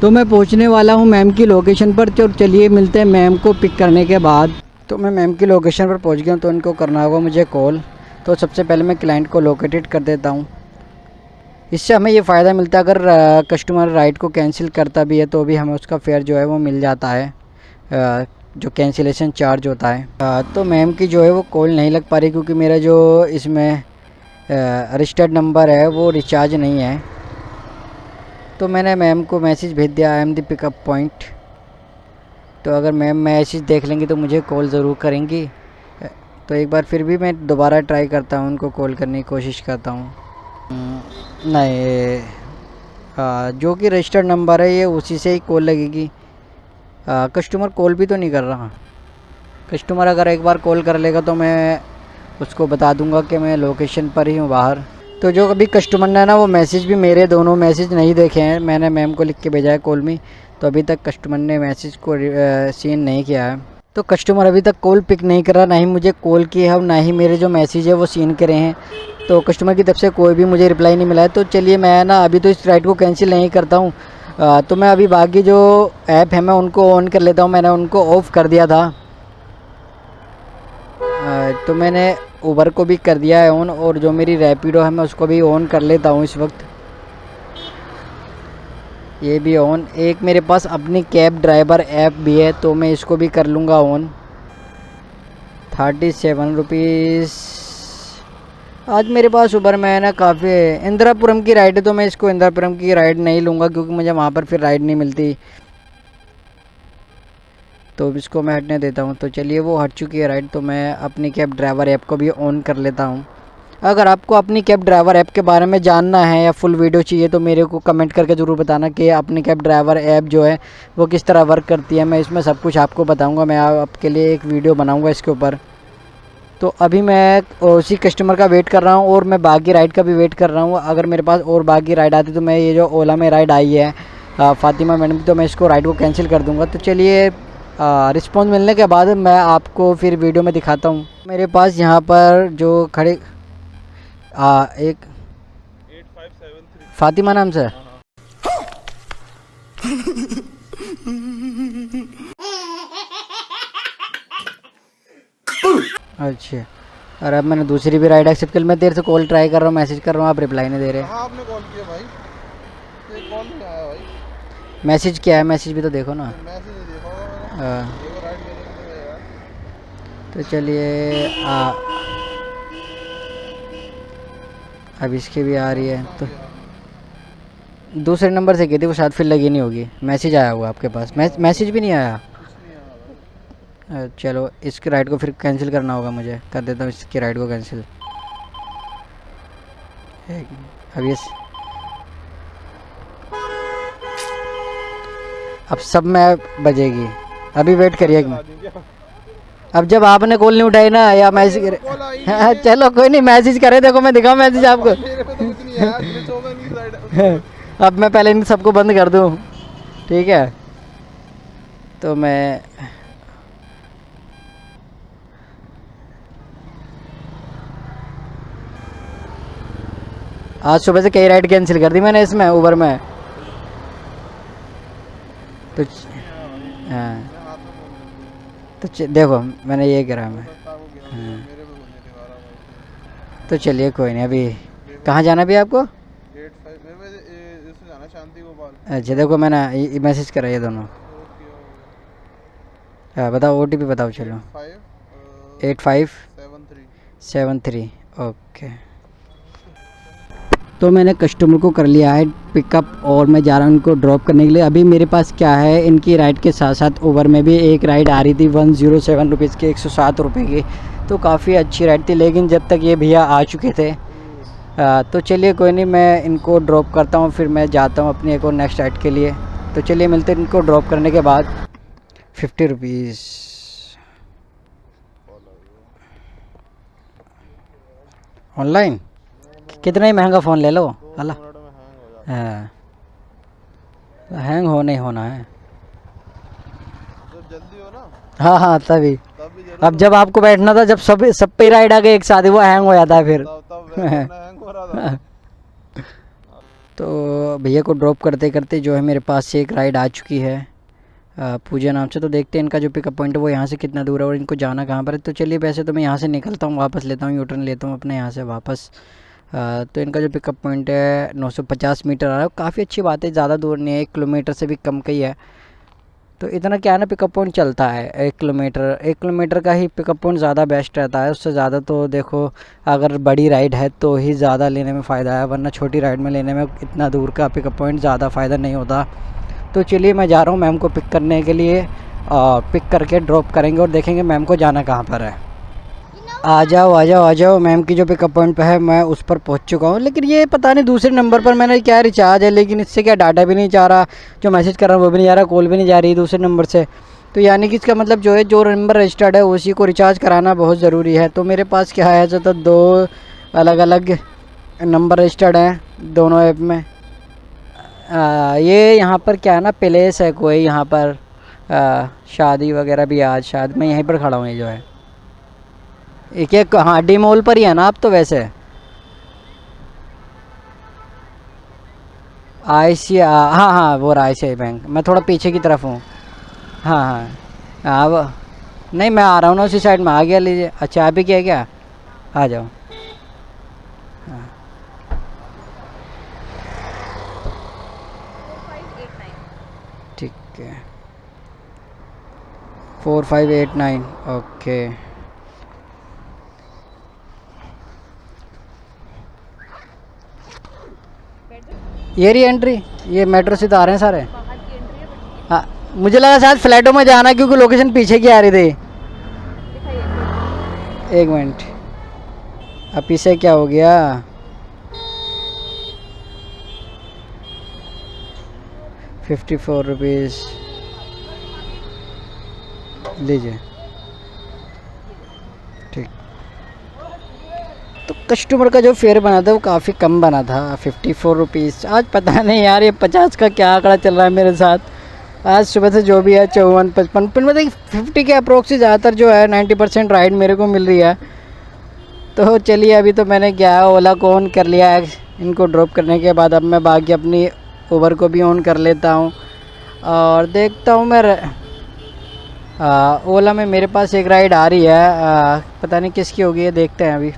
तो मैं पहुंचने वाला हूं मैम की लोकेशन पर। तो चलिए मिलते हैं मैम को पिक करने के बाद। तो मैं मैम की लोकेशन पर पहुंच गया हूं, तो इनको करना होगा मुझे कॉल। तो सबसे पहले मैं क्लाइंट को लोकेटेड कर देता हूं। इससे हमें ये फ़ायदा मिलता है, अगर कस्टमर राइड को कैंसिल करता भी है तो भी हमें उसका फेयर जो है वो मिल जाता है, जो कैंसिलेशन चार्ज होता है। तो मैम की जो है वो कॉल नहीं लग पा रही, क्योंकि मेरा जो इसमें रजिस्टर्ड नंबर है वो रिचार्ज नहीं है। तो मैंने मैम को मैसेज भेज दिया, I am the pickup point. तो अगर मैम मैसेज देख लेंगी तो मुझे कॉल ज़रूर करेंगी। तो एक बार फिर भी मैं दोबारा ट्राई करता हूँ, उनको कॉल करने की कोशिश करता हूँ। नहीं, जो कि रजिस्टर्ड नंबर है ये उसी से ही कॉल लगेगी। कस्टमर कॉल भी तो नहीं कर रहा। कस्टमर अगर एक बार कॉल कर लेगा तो मैं उसको बता दूंगा कि मैं लोकेशन पर ही हूँ बाहर। तो जो अभी कस्टमर ने ना वो मैसेज भी, मेरे दोनों मैसेज नहीं देखे हैं, मैंने मैम को लिख के भेजा है कॉल में, तो अभी तक कस्टमर ने मैसेज को सीन नहीं किया है। तो कस्टमर अभी तक कॉल पिक नहीं कर रहा, ना ही मुझे कॉल की है, ना ही मेरे जो मैसेज है वो सीन करे हैं। तो कस्टमर की तरफ से कोई भी मुझे रिप्लाई नहीं मिला है। तो चलिए मैं ना अभी तो इस राइड को कैंसिल नहीं करता हूँ। तो मैं अभी बाकी जो ऐप है मैं उनको ऑन कर लेता हूँ। मैंने उनको ऑफ़ कर दिया था, तो मैंने ऊबर को भी कर दिया है ऑन, और जो मेरी रैपिडो है मैं उसको भी ऑन कर लेता हूँ इस वक्त। ये भी ऑन। एक मेरे पास अपनी कैब ड्राइवर ऐप भी है, तो मैं इसको भी कर लूँगा ऑन। 37 रुपीज़ आज मेरे पास उबर में है ना काफ़ी इंदिरापुरम की राइड है, तो मैं इसको इंदिरापुरम की राइड नहीं लूँगा क्योंकि मुझे वहाँ पर फिर राइड नहीं मिलती, तो इसको मैं हटने देता हूँ। तो चलिए वो हट चुकी है राइड, तो मैं अपनी कैब ड्राइवर ऐप को भी ऑन कर लेता हूँ। अगर आपको अपनी कैब ड्राइवर ऐप के बारे में जानना है या फुल वीडियो चाहिए तो मेरे को कमेंट करके ज़रूर बताना कि अपनी कैब ड्राइवर ऐप जो है वो किस तरह वर्क करती है। मैं इसमें सब कुछ आपको बताऊँगा, मैं आपके लिए एक वीडियो बनाऊँगा इसके ऊपर। तो अभी मैं उसी कस्टमर का वेट कर रहा हूँ और मैं बाकी राइड का भी वेट कर रहा हूँ। अगर मेरे पास और बाकी राइड आती तो मैं ये जो ओला में राइड आई है फ़ातिमा मैडम की, तो मैं इसको राइड को कैंसिल कर दूँगा। तो चलिए रिस्पॉन्स मिलने के बाद मैं आपको फिर वीडियो में दिखाता हूँ। मेरे पास यहाँ पर जो खड़े एक 8573 फ़ातिमा नाम से अच्छा। और अब मैंने दूसरी भी राइड एक्सेप्ट कर, मैं देर से कॉल ट्राई कर रहा हूँ, मैसेज कर रहा हूँ, आप रिप्लाई नहीं दे रहे। हाँ आपने कॉल किया भाई, ये कॉल नहीं आया भाई। मैसेज क्या है, मैसेज भी तो देखो ना। मैसेज नहीं देखा होगा मैंने, हाँ, देखो राइट मेरे को तो यार। तो चलिए अब इसकी भी आ रही है। तो दूसरे नंबर से की थी वो, शायद फिर लगी नहीं होगी। मैसेज आया होगा आपके पास? मैसेज भी नहीं आया। कुछ नहीं आया भाई। चलो इसकी राइड को फिर कैंसिल करना होगा, मुझे कर देता हूँ इसकी राइड को कैंसिल। अब ये अब सब में बजेगी, अभी वेट करिए। चला दूं क्या? अब जब आपने कॉल नहीं उठाई ना या मैसेज मेरे को कॉल आई नहीं है। चलो कोई नहीं, मैसेज करे, देखो मैं दिखाऊँ मैसेज आपको। मेरे पे तो कुछ नहीं आया, ग्लिच होगा नहीं साइड। अब मैं पहले इन सबको बंद कर दूँ, ठीक है? तो मैं आज सुबह से कई राइड कैंसिल कर दी मैंने इसमें उबर में। तो हाँ, तो देखो मैंने ये करा मैं। हाँ, मेरे पे कुछ नहीं दिखा रहा भाई। तो चलिए कोई नहीं। अभी कहाँ जाना भी आपको? 85 मेरे पे इससे जाना शांति गोपाल। अच्छा देखो मैंने मैसेज करा ये दोनों। हाँ बताओ, OTP बताओ। चलो 8573 ओके। तो मैंने कस्टमर को कर लिया है पिकअप और मैं जा रहा हूँ उनको ड्रॉप करने के लिए। अभी मेरे पास क्या है, इनकी राइड के साथ साथ उबर में भी एक राइड आ रही थी 107 रुपीज़ की, 107 रुपये की। तो काफ़ी अच्छी राइड थी, लेकिन जब तक ये भैया आ चुके थे तो चलिए कोई नहीं, मैं इनको ड्रॉप करता हूँ, फिर मैं जाता हूँ अपनी एक और नेक्स्ट राइड के लिए। तो चलिए मिलते हैं इनको ड्रॉप करने के बाद। 50 रुपीज़ ऑनलाइन, कितना ही महंगा फ़ोन ले लो। अल्लाह, हाँ हैंग होना ही होना है। जब जल्दी हो ना हाँ हाँ तभी। तब भी अब जब आपको बैठना था, जब सब पे राइड आ गई एक साथ, वो हैंग हो जाता है फिर। तब हैंग हो रहा था। तो भैया को ड्रॉप करते करते जो है मेरे पास से एक राइड आ चुकी है पूजा नाम से। तो देखते हैं इनका जो पिकअप पॉइंट है वो यहाँ से कितना दूर है और इनको जाना कहाँ पर है। तो चलिए वैसे तो मैं यहाँ से निकलता हूँ, वापस लेता हूँ, यूटर्न लेता हूँ अपने यहाँ से वापस। तो इनका जो पिकअप पॉइंट है 950 मीटर आ रहा है। काफ़ी अच्छी बात है, ज़्यादा दूर नहीं है, 1 किलोमीटर से भी कम का ही है। तो इतना क्या है ना, पिकअप पॉइंट चलता है 1 किलोमीटर का ही पिकअप पॉइंट ज़्यादा बेस्ट रहता है। उससे ज़्यादा तो देखो अगर बड़ी राइड है तो ही ज़्यादा लेने में फ़ायदा है, वरना छोटी राइड में लेने में इतना दूर का पिकअप पॉइंट ज़्यादा फ़ायदा नहीं होता। तो चलिए मैं जा रहा हूँ मैम को पिक करने के लिए, पिक करके ड्रॉप करेंगे और देखेंगे मैम को जाना कहाँ पर है। आ जाओ आ जाओ आ जाओ, मैम की जो पिकअप पॉइंट पे है मैं उस पर पहुंच चुका हूं। लेकिन ये पता नहीं दूसरे नंबर पर मैंने क्या रिचार्ज है, लेकिन इससे क्या डाटा भी नहीं जा रहा, जो मैसेज कर रहा हूँ वो भी नहीं जा रहा, कॉल भी नहीं जा रही दूसरे नंबर से। तो यानी कि इसका मतलब जो है, जो नंबर रजिस्टर्ड है उसी को रिचार्ज कराना बहुत ज़रूरी है। तो मेरे पास क्या है, जो तो 2 अलग अलग नंबर रजिस्टर्ड हैं दोनों ऐप में। ये यहाँ पर क्या है ना, प्लेस है कोई यहाँ पर शादी वगैरह भी आज, शायद मैं यहीं पर खड़ा हूँ। ये जो है एक हाँ डी मॉल पर ही है ना आप? तो वैसे हाँ हाँ वो ICICI बैंक, मैं थोड़ा पीछे की तरफ हूँ। हाँ हाँ हाँ वो नहीं, मैं आ रहा हूँ ना उसी साइड में, आ गया लीजिए। अच्छा आप ही क्या है क्या, आ जाओ। हाँ ठीक है 4589 ओके। ये री एंट्री, ये मेट्रो से तो आ रहे हैं सारे। बाहर की एंट्री है बट हाँ, मुझे लगा शायद फ्लैटों में जाना है क्योंकि लोकेशन पीछे की आ रही थी। दिखाइए। एक मिनट, अब पीछे क्या हो गया? ₹54 लीजिए। ठीक, तो कस्टमर का जो फेयर बना था वो काफ़ी कम बना था, ₹54। आज पता नहीं यार ये 50 का क्या आंकड़ा चल रहा है मेरे साथ। आज सुबह से जो भी है 54, 55 पर मतलब 50 के अप्रोक्स ज़्यादातर जो है 90% राइड मेरे को मिल रही है। तो चलिए, अभी तो मैंने क्या ओला को ऑन कर लिया है। इनको ड्रॉप करने के बाद अब मैं बाकी अपनी उबर को भी ऑन कर लेता हूँ और देखता हूँ मैं ओला में मेरे पास एक राइड आ रही है, पता नहीं किसकी होगी, ये देखते हैं अभी।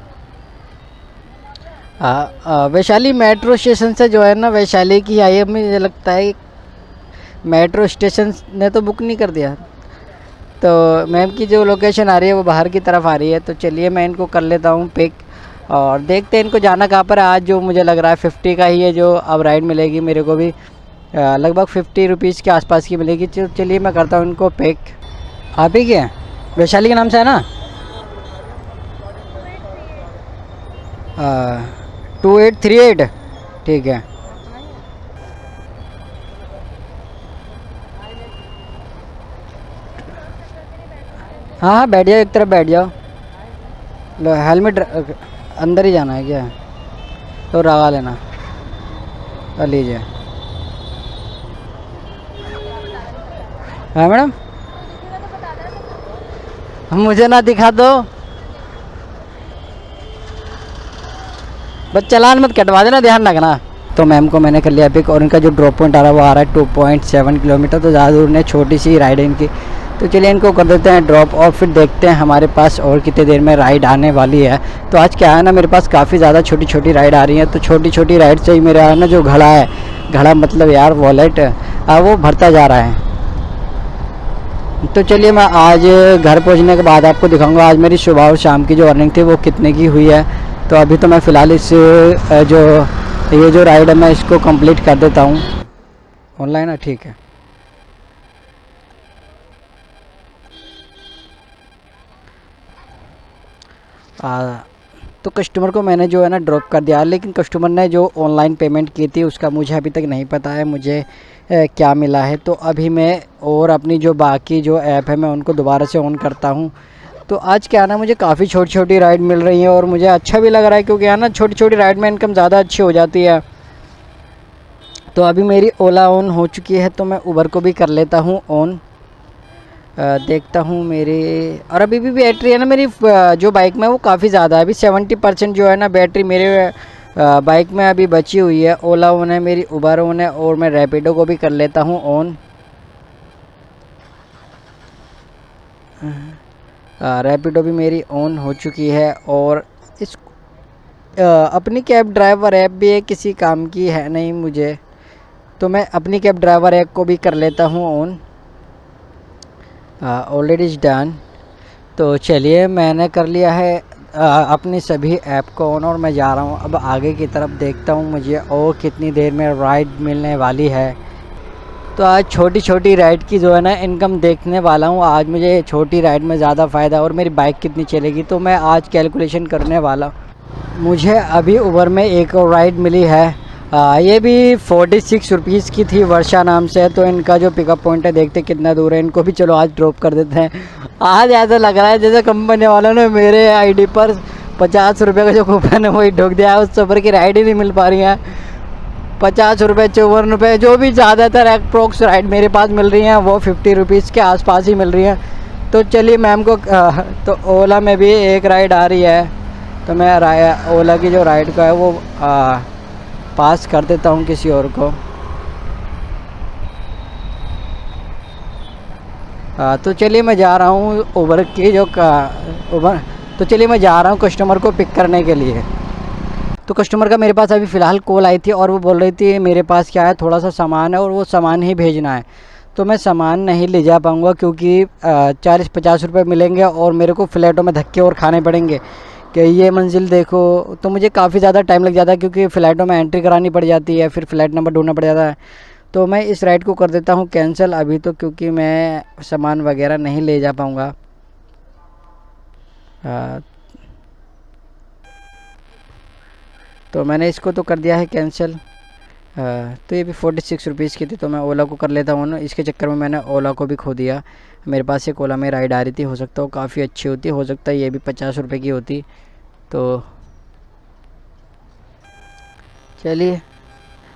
वैशाली मेट्रो स्टेशन से जो है ना, वैशाली की आई है, मुझे लगता है मेट्रो स्टेशन ने तो बुक नहीं कर दिया। तो मैम की जो लोकेशन आ रही है वो बाहर की तरफ आ रही है। तो चलिए मैं इनको कर लेता हूँ पिक और देखते हैं इनको जाना कहाँ पर है। आज जो मुझे लग रहा है 50 का ही है जो अब राइड मिलेगी मेरे को भी, लगभग ₹50 के आसपास की मिलेगी। चलिए मैं करता हूँ इनको पिक। आप ही क्या वैशाली के नाम से है ना? 2838, ठीक है। हाँ हाँ, बैठ जाओ, एक तरफ बैठ जाओ। लो हेलमेट अंदर ही जाना है क्या? तो लगा लेना, लीजिए। हाँ मैडम, मुझे ना दिखा दो, बस चालान मत कटवा देना, ध्यान रखना। तो मैम को मैंने कर लिया पिक और इनका जो ड्रॉप पॉइंट आ रहा है वो आ रहा है 2.7 किलोमीटर, तो ज़्यादा दूर नहीं, छोटी सी राइड है इनकी। तो चलिए इनको कर देते हैं ड्रॉप और फिर देखते हैं हमारे पास और कितनी देर में राइड आने वाली है। तो आज क्या है ना, मेरे पास काफ़ी ज़्यादा छोटी छोटी राइड आ रही है। तो छोटी छोटी राइड से ही मेरा ना जो घड़ा है, घड़ा मतलब यार वॉलेट, वो भरता जा रहा है। तो चलिए मैं आज घर पहुंचने के बाद आपको दिखाऊंगा आज मेरी सुबह और शाम की जो अर्निंग थी वो कितने की हुई है। तो अभी तो मैं फ़िलहाल इस ये जो राइड है मैं इसको कंप्लीट कर देता हूँ। ऑनलाइन है, ठीक है। तो कस्टमर को मैंने जो है ना ड्रॉप कर दिया, लेकिन कस्टमर ने जो ऑनलाइन पेमेंट की थी उसका मुझे अभी तक नहीं पता है मुझे क्या मिला है। तो अभी मैं और अपनी जो बाकी जो ऐप है मैं उनको दोबारा से ऑन करता हूँ। तो आज क्या ना, मुझे काफ़ी छोटी छोटी राइड मिल रही है और मुझे अच्छा भी लग रहा है क्योंकि है ना छोटी छोटी राइड में इनकम ज़्यादा अच्छी हो जाती है। तो अभी मेरी ओला ऑन हो चुकी है, तो मैं उबर को भी कर लेता हूँ ऑन। देखता हूँ मेरे, और अभी भी बैटरी है ना मेरी जो बाइक में वो काफ़ी ज़्यादा है। अभी 70% जो है ना बैटरी मेरे बाइक में अभी बची हुई है। ओला ऑन है, मेरी उबर ऑन है और मैं रैपिडो को भी कर लेता हूँ ऑन। रैपिडो भी मेरी ऑन हो चुकी है और इस अपनी कैब ड्राइवर ऐप भी है, किसी काम की है नहीं मुझे, तो मैं अपनी कैब ड्राइवर ऐप को भी कर लेता हूँ ऑन। Already is done. तो चलिए मैंने कर लिया है अपनी सभी ऐप को ऑन और मैं जा रहा हूँ अब आगे की तरफ। देखता हूँ मुझे और कितनी देर में राइड मिलने वाली है। तो आज छोटी छोटी राइड की जो है ना इनकम देखने वाला हूँ। आज मुझे छोटी राइड में ज़्यादा फ़ायदा और मेरी बाइक कितनी चलेगी तो मैं आज कैलकुलेशन करने वाला हूँ। मुझे अभी उबर में एक और राइड मिली है, ये भी 46 रुपीज़ की थी, वर्षा नाम से है। तो इनका जो पिकअप पॉइंट है देखते कितना दूर है, इनको भी चलो आज ड्रॉप कर देते हैं। आज ऐसा लग रहा है जैसे कंपनी वालों ने मेरे आईडी पर 50 रुपये का जो कूपन है वही ठोक दिया है। उस सफ़र की राइड ही नहीं मिल पा रही है। 50 रुपये, 54 रुपये, जो भी ज़्यादातर अप्रोक्स राइड मेरे पास मिल रही हैं वो 50 रुपीज़ के आसपास ही मिल रही हैं। तो चलिए मैम को तो ओला में भी एक राइड आ रही है, तो मैं ओला की जो राइड का है वो पास कर देता हूँ किसी और को। तो चलिए मैं जा रहा हूँ उबर की जो उबर, तो चलिए मैं जा रहा हूँ कस्टमर को पिक करने के लिए। तो कस्टमर का मेरे पास अभी फ़िलहाल कॉल आई थी और वो बोल रही थी मेरे पास क्या है, थोड़ा सा सामान है और वो सामान ही भेजना है। तो मैं सामान नहीं ले जा पाऊँगा क्योंकि 40-50 रुपये मिलेंगे और मेरे को फ्लैटों में धक्के और खाने पड़ेंगे कि ये मंजिल देखो, तो मुझे काफ़ी ज़्यादा टाइम लग जाता है क्योंकि फ़्लाइटों में एंट्री करानी पड़ जाती है, फिर फ़्लाइट नंबर ढूंढना पड़ जाता है। तो मैं इस राइड को कर देता हूँ कैंसिल अभी तो, क्योंकि मैं सामान वगैरह नहीं ले जा पाऊँगा। तो मैंने इसको तो कर दिया है कैंसिल। तो ये भी 46 रुपीज़ की थी, तो मैं ओला को कर लेता हूँ ना। इसके चक्कर में मैंने ओला को भी खो दिया। मेरे पास एक ओला में राइड आ रही थी, हो सकता है वो काफ़ी अच्छी होती, हो सकता है ये भी 50 रुपये की होती। तो चलिए,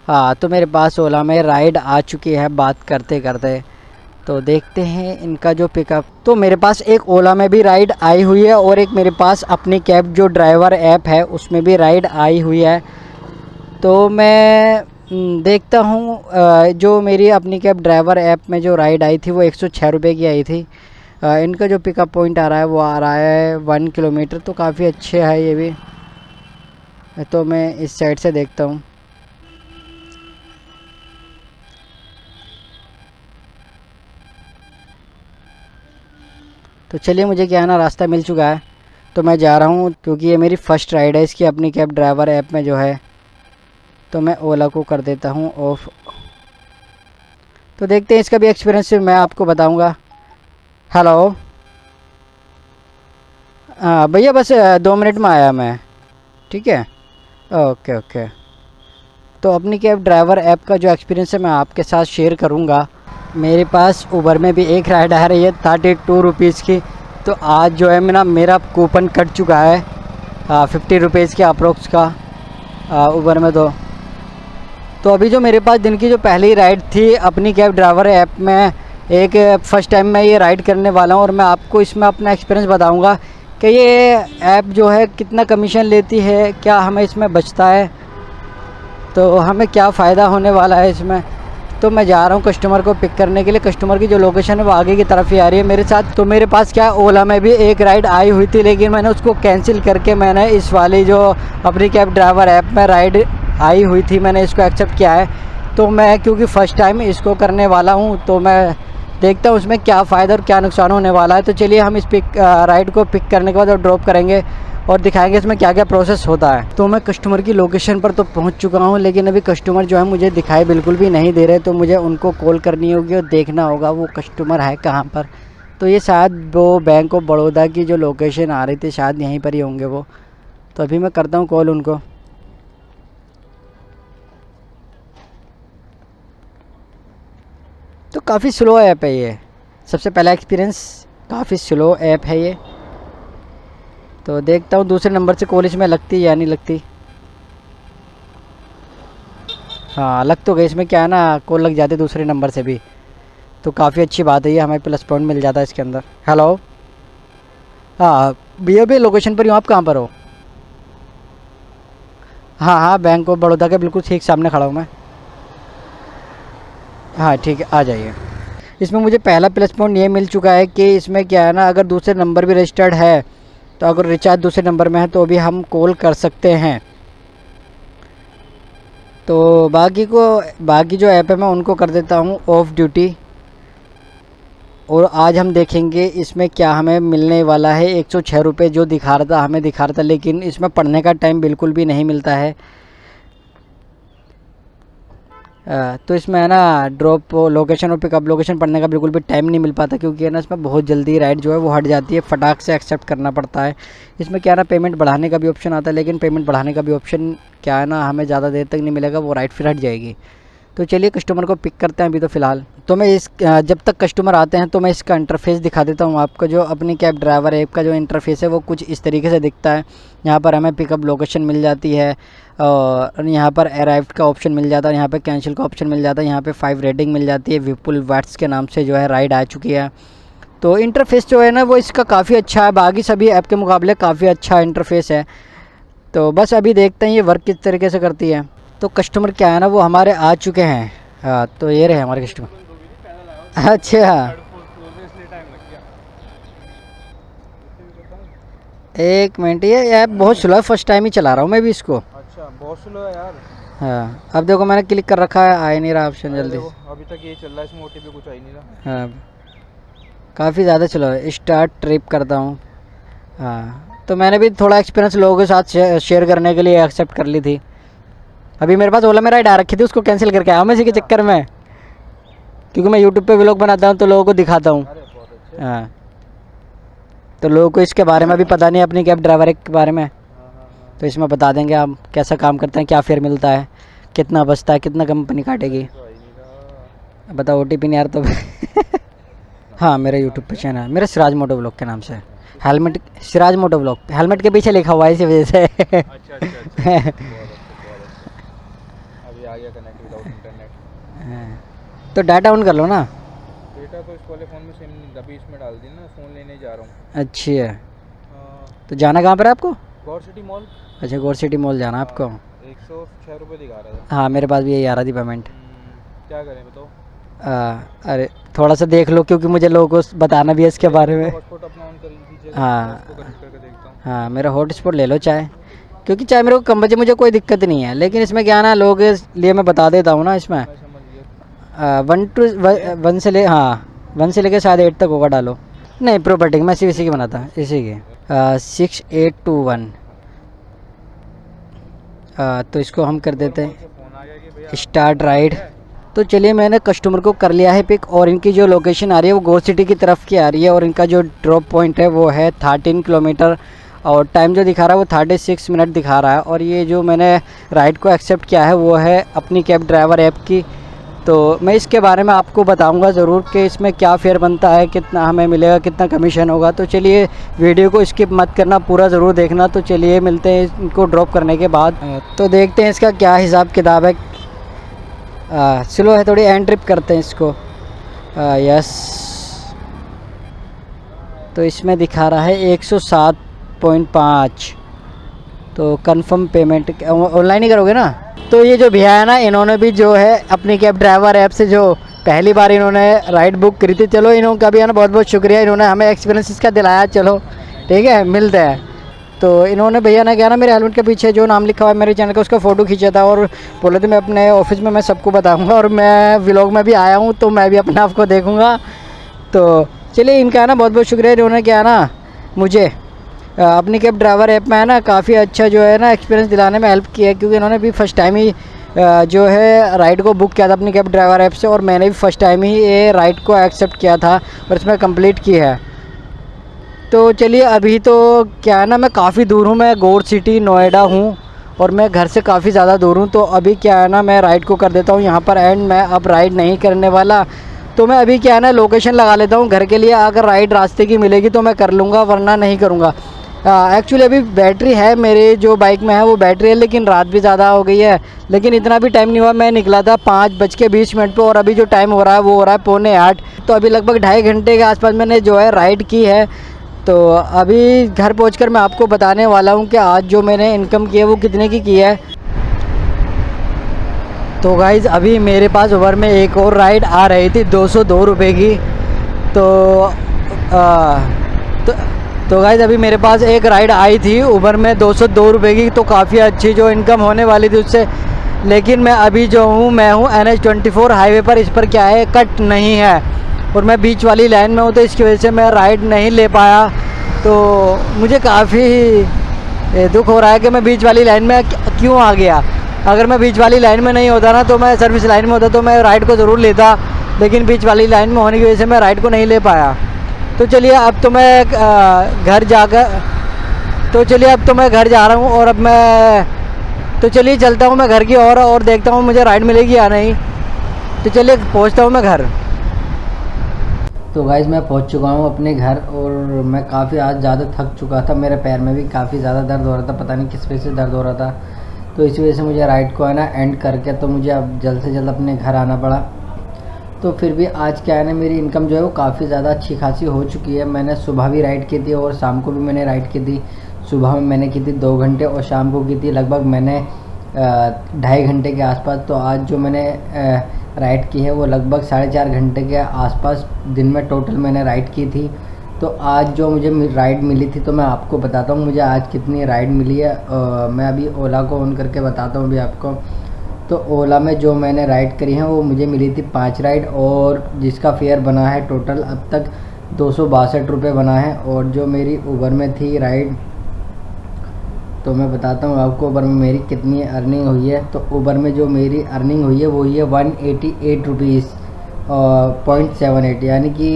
हाँ, तो मेरे पास ओला में राइड आ चुकी है बात करते करते। तो देखते हैं इनका जो पिकअप। तो मेरे पास एक ओला में भी राइड आई हुई है और एक मेरे पास अपनी कैब जो ड्राइवर ऐप है उसमें भी राइड आई हुई है। तो मैं देखता हूँ जो मेरी अपनी कैब ड्राइवर ऐप में जो राइड आई थी वो 106 रुपये की आई थी। इनका जो पिकअप पॉइंट आ रहा है वो आ रहा है 1 किलोमीटर, तो काफ़ी अच्छे है ये भी। तो मैं इस साइड से देखता हूँ। तो चलिए, मुझे क्या है ना, रास्ता मिल चुका है, तो मैं जा रहा हूँ क्योंकि ये मेरी फ़र्स्ट राइड है इसकी अपनी कैब ड्राइवर ऐप में जो है। तो मैं ओला को कर देता हूँ ऑफ। तो देखते हैं इसका भी एक्सपीरियंस मैं आपको बताऊँगा। हेलो, हाँ भैया, बस 2 मिनट में आया मैं। ठीक है, ओके ओके। तो अपनी कैब ड्राइवर ऐप का जो एक्सपीरियंस है मैं आपके साथ शेयर करूँगा। मेरे पास उबर में भी एक राइड आ रही है 32 रुपीज़ की। तो आज जो है मेरा कूपन कट चुका है 50 रुपीज़ के अप्रोक्स का उबर में। तो अभी जो मेरे पास दिन की जो पहली राइड थी अपनी कैब ड्राइवर ऐप में, एक फ़र्स्ट टाइम मैं ये राइड करने वाला हूँ और मैं आपको इसमें अपना एक्सपीरियंस बताऊँगा कि ये ऐप जो है कितना कमीशन लेती है, क्या हमें इसमें बचता है, तो हमें क्या फ़ायदा होने वाला है इसमें। तो मैं जा रहा हूँ कस्टमर को पिक करने के लिए। कस्टमर की जो लोकेशन है वो आगे की तरफ ही आ रही है मेरे साथ। तो मेरे पास क्या, ओला में भी एक राइड आई हुई थी लेकिन मैंने उसको कैंसिल करके मैंने इस वाली जो अपनी कैब ड्राइवर ऐप में राइड आई हुई थी मैंने इसको एक्सेप्ट किया है। तो मैं क्योंकि फ़र्स्ट टाइम इसको करने वाला हूँ तो मैं देखता हूँ उसमें क्या फ़ायदा और क्या नुकसान होने वाला है। तो चलिए, हम इस राइड को पिक करने के बाद और ड्रॉप करेंगे और दिखाएंगे इसमें क्या क्या प्रोसेस होता है। तो मैं कस्टमर की लोकेशन पर तो पहुंच चुका हूं, लेकिन अभी कस्टमर जो है मुझे दिखाई बिल्कुल भी नहीं दे रहे। तो मुझे उनको कॉल करनी होगी और देखना होगा वो कस्टमर है कहां पर। तो ये शायद वो बैंक ऑफ बड़ौदा की जो लोकेशन आ रही थी शायद यहीं पर ही होंगे वो। तो अभी मैं करता हूँ कॉल उनको। तो काफ़ी स्लो ऐप है ये, सबसे पहला एक्सपीरियंस, काफ़ी स्लो ऐप है ये। तो देखता हूँ दूसरे नंबर से कॉल इसमें लगती या नहीं लगती। हाँ, लग तो गई। इसमें क्या है ना, कॉल लग जाती दूसरे नंबर से भी, तो काफ़ी अच्छी बात है ये, हमें प्लस पॉइंट मिल जाता है इसके अंदर। हेलो, हाँ भैया, भी लोकेशन पर ही हूँ, आप कहाँ पर हो? हाँ हाँ, बैंक ऑफ बड़ौदा के बिल्कुल ठीक सामने खड़ा हूँ मैं। हाँ ठीक है, आ जाइए। इसमें मुझे पहला प्लस पॉइंट ये मिल चुका है कि इसमें क्या है ना, अगर दूसरे नंबर भी रजिस्टर्ड है तो अगर रिचार्ज दूसरे नंबर में है तो भी हम कॉल कर सकते हैं। तो बाकी जो ऐप है मैं उनको कर देता हूँ ऑफ ड्यूटी। और आज हम देखेंगे इसमें क्या हमें मिलने वाला है। 106 रुपये जो हमें दिखा रहा था, लेकिन इसमें पढ़ने का टाइम बिल्कुल भी नहीं मिलता है। तो इसमें है ना, ड्रॉप लोकेशन और पिकअप लोकेशन पढ़ने का बिल्कुल भी टाइम नहीं मिल पाता, क्योंकि है ना इसमें बहुत जल्दी राइड जो है वो हट जाती है, फटाक से एक्सेप्ट करना पड़ता है। इसमें क्या है ना, पेमेंट बढ़ाने का भी ऑप्शन आता है, लेकिन पेमेंट बढ़ाने का भी ऑप्शन क्या है ना, हमें ज़्यादा देर तक नहीं मिलेगा, वो राइड फिर हट जाएगी। तो चलिए कस्टमर को पिक करते हैं अभी तो फ़िलहाल। तो मैं जब तक कस्टमर आते हैं तो मैं इसका इंटरफेस दिखा देता हूँ आपको। जो अपनी कैब ड्राइवर ऐप का जो इंटरफेस है वो कुछ इस तरीके से दिखता है। यहाँ पर हमें पिकअप लोकेशन मिल जाती है और यहाँ पर अराइव्ड का ऑप्शन मिल जाता है, यहाँ पे कैंसिल का ऑप्शन मिल जाता है, यहाँ पे 5 रेटिंग मिल जाती है। विपुल वैट्स के नाम से जो है राइड आ चुकी है। तो इंटरफेस जो है ना वो इसका काफ़ी अच्छा है, बाकी सभी ऐप के मुकाबले काफ़ी अच्छा इंटरफेस है। तो बस अभी देखते हैं ये वर्क किस तरीके से करती है। तो कस्टमर क्या है ना, वो हमारे आ चुके हैं। हाँ, तो ये रहे हमारे कस्टमर। अच्छा, एक मिनट, ये ऐप बहुत स्लो है, फर्स्ट टाइम ही चला रहा हूँ मैं भी इसको। अच्छा, बहुत स्लो है यार। हाँ, अब देखो मैंने क्लिक कर रखा है, आ ही नहीं रहा ऑप्शन जल्दी से। अभी तक ये चल रहा है, इसमें ओटीपी कुछ आ ही नहीं रहा। हाँ, काफ़ी ज़्यादा स्लो है। स्टार्ट ट्रिप करता हूँ। हाँ, तो मैंने भी थोड़ा एक्सपीरियंस लोगों के साथ शेयर करने के लिए एक्सेप्ट कर ली थी। अभी मेरे पास ओला में राइड आ रखी थी, उसको कैंसिल करके आया मैं इसी के चक्कर में, क्योंकि मैं यूट्यूब पे व्लॉग बनाता हूँ तो लोगों को दिखाता हूँ। अरे बहुत अच्छे। हाँ, तो लोगों को इसके बारे में अभी पता नहीं अपनी कैब ड्राइवर के बारे में, तो इसमें बता देंगे आप कैसा काम करते हैं, क्या फेयर मिलता है, कितना बचता है, कितना कंपनी काटेगी। तो आई नहीं रहा। बताओ OTP नहीं यार तो हाँ, मेरा यूट्यूब पे चैनल है, मेरा सिराज मोटो व्लॉग के नाम से। Helmet Siraj moto vlog, helmet के पीछे लिखा हुआ है इसी वजह से अच्छा अच्छा अच्छा, बहुत अच्छे बहुत अच्छे। अभी आ गया कनेक्ट विदाउट इंटरनेट। तो डाटा ऑन कर लो ना। डेटा तो इस वाले फ़ोन में सिम अभी इसमें डाल दी ना, फ़ोन लेने जा रहा हूँ। अच्छी है। हाँ, तो जाना कहाँ पर है आपको? गौर सिटी मॉल। अच्छा, गौर सिटी मॉल जाना है आपको। 106 रुपये दिखा रहा था। हाँ, मेरे पास भी यही आ रहा थी पेमेंट। क्या करें बताओ। अरे थोड़ा सा देख लो, क्योंकि मुझे लोगों को बताना भी है इसके बारे में। हॉटस्पॉट अपना ऑन कर दीजिए। हाँ। उसको कनेक्ट करके देखता हूँ। हाँ, मेरा हॉटस्पॉट ले लो चाहे, क्योंकि चाहे मेरे को कम बजे मुझे कोई दिक्कत नहीं है, लेकिन इसमें क्या ना लोगों के लिए मैं बता देता हूँ ना इसमें। मैं समझ गया। 1 से ले, हाँ 1 से लेकर शायद 8 तक होगा डालो। नहीं, प्रॉपर्टी मैं इसी की बनाता, इसी की 6821। तो इसको हम कर देते हैं फ़ोन आ गया कि भैया स्टार्ट राइड। तो चलिए, मैंने कस्टमर को कर लिया है पिक, और इनकी जो लोकेशन आ रही है वो गो सिटी की तरफ की आ रही है, और इनका जो ड्रॉप पॉइंट है वो है 13 किलोमीटर, और टाइम जो दिखा रहा है वो 36 मिनट दिखा रहा है। और ये जो मैंने राइड को एक्सेप्ट किया है वो है अपनी कैब ड्राइवर ऐप की। तो मैं इसके बारे में आपको बताऊंगा ज़रूर कि इसमें क्या फेयर बनता है, कितना हमें मिलेगा, कितना कमीशन होगा। तो चलिए, वीडियो को स्किप मत करना, पूरा ज़रूर देखना। तो चलिए मिलते हैं इनको ड्रॉप करने के बाद। तो देखते हैं इसका क्या हिसाब किताब है। स्लो है थोड़ी, एंड ट्रिप करते हैं इसको। यस, तो इसमें दिखा रहा है 107.5। तो कंफर्म पेमेंट ऑनलाइन ही करोगे ना? तो ये जो भैया है ना, इन्होंने भी जो है अपनी कैब ड्राइवर ऐप से जो पहली बार इन्होंने राइड बुक करी थी, चलो इनका भी है ना बहुत बहुत शुक्रिया, इन्होंने हमें एक्सपीरियंस इसका दिलाया। चलो ठीक है, मिलते हैं। तो इन्होंने भैया ने क्या ना, मेरे हेलमेट के पीछे जो नाम लिखा हुआ है मेरे चैनल का, उसका फ़ोटो खींचा था, और बोले थे मैं अपने ऑफिस में मैं सबको बताऊँगा, और मैं व्लॉग में भी आया हूँ तो मैं भी अपने आप को देखूँगा। तो चलिए, इनका है ना बहुत बहुत शुक्रिया, इन्होंने क्या है ना मुझे अपनी कैब ड्राइवर ऐप में है ना काफ़ी अच्छा जो है ना एक्सपीरियंस दिलाने में हेल्प किया है, क्योंकि इन्होंने भी फर्स्ट टाइम ही जो है राइड को बुक किया था अपनी कैब ड्राइवर ऐप से, और मैंने भी फर्स्ट टाइम ही ये राइड को एक्सेप्ट किया था और इसमें कंप्लीट की है। तो चलिए, अभी तो क्या है ना, मैं काफ़ी दूर हूँ, मैं गौर सिटी नोएडा हूँ, और मैं घर से काफ़ी ज़्यादा दूर हूँ। तो अभी क्या है ना, मैं राइड को कर देता हूँ यहाँ पर एंड, मैं अब राइड नहीं करने वाला। तो मैं अभी क्या है ना लोकेशन लगा लेता हूँ घर के लिए, अगर राइड रास्ते की मिलेगी तो मैं कर लूँगा, वरना नहीं करूँगा। एक्चुअली अभी बैटरी है मेरे जो बाइक में है वो बैटरी है, लेकिन रात भी ज़्यादा हो गई है, लेकिन इतना भी टाइम नहीं हुआ। मैं निकला था 5:20 पे, और अभी जो टाइम हो रहा है वो हो रहा है 7:45। तो अभी लगभग 2.5 घंटे के आसपास मैंने जो है राइड की है। तो अभी घर पहुंचकर मैं आपको बताने वाला हूं कि आज जो मैंने इनकम की है वो कितने की है। तो गाइज़, अभी मेरे पास उबर में एक और राइड आ रही थी 202 रुपये की। तो गाइज़, अभी मेरे पास एक राइड आई थी उबर में 202 रुपये की, तो काफ़ी अच्छी जो इनकम होने वाली थी उससे। लेकिन मैं अभी जो हूँ, मैं हूँ NH24 हाईवे पर, इस पर क्या है कट नहीं है, और मैं बीच वाली लाइन में हूँ, तो इसकी वजह से मैं राइड नहीं ले पाया। तो मुझे काफ़ी दुख हो रहा है कि मैं बीच वाली लाइन में क्यों आ गया। अगर मैं बीच वाली लाइन में नहीं होता ना, तो मैं सर्विस लाइन में होता तो मैं राइड को ज़रूर लेता, लेकिन बीच वाली लाइन में होने की वजह से मैं राइड को नहीं ले पाया। तो चलिए, अब तो मैं घर जा रहा हूँ, और अब मैं तो चलिए चलता हूँ मैं घर की ओर, और देखता हूँ मुझे राइड मिलेगी या नहीं। तो चलिए पहुँचता हूँ मैं घर। तो गाइज़, मैं पहुंच चुका हूं अपने घर, और मैं काफ़ी आज ज़्यादा थक चुका था, मेरे पैर में भी काफ़ी ज़्यादा दर्द हो रहा था, पता नहीं किस वजह से दर्द हो रहा था। तो इसी वजह से मुझे राइड को है ना एंड करके तो मुझे अब जल्द से जल्द अपने घर आना पड़ा। तो फिर भी आज क्या है ना, मेरी इनकम जो है वो काफ़ी ज़्यादा अच्छी खासी हो चुकी है। मैंने सुबह भी राइड की थी और शाम को भी मैंने राइड की थी। सुबह में मैंने की थी 2 घंटे, और शाम को की थी लगभग मैंने 2.5 घंटे के आसपास। तो आज जो मैंने राइड की है वो लगभग 4.5 घंटे के आसपास दिन में टोटल मैंने राइड की थी। तो आज जो मुझे राइड मिली थी, तो मैं आपको बताता हूँ मुझे आज कितनी राइड मिली है। मैं अभी ओला को ऑन करके बताता हूँ अभी आपको। तो ओला में जो मैंने राइड करी है वो मुझे मिली थी 5 राइड, और जिसका फेयर बना है टोटल अब तक 262 रुपये बना है। और जो मेरी उबर में थी राइड तो मैं बताता हूँ आपको उबर में मेरी कितनी अर्निंग हुई है। तो उबर में जो मेरी अर्निंग हुई है वो हुई है 188 रुपीज़ और 0.78, यानी कि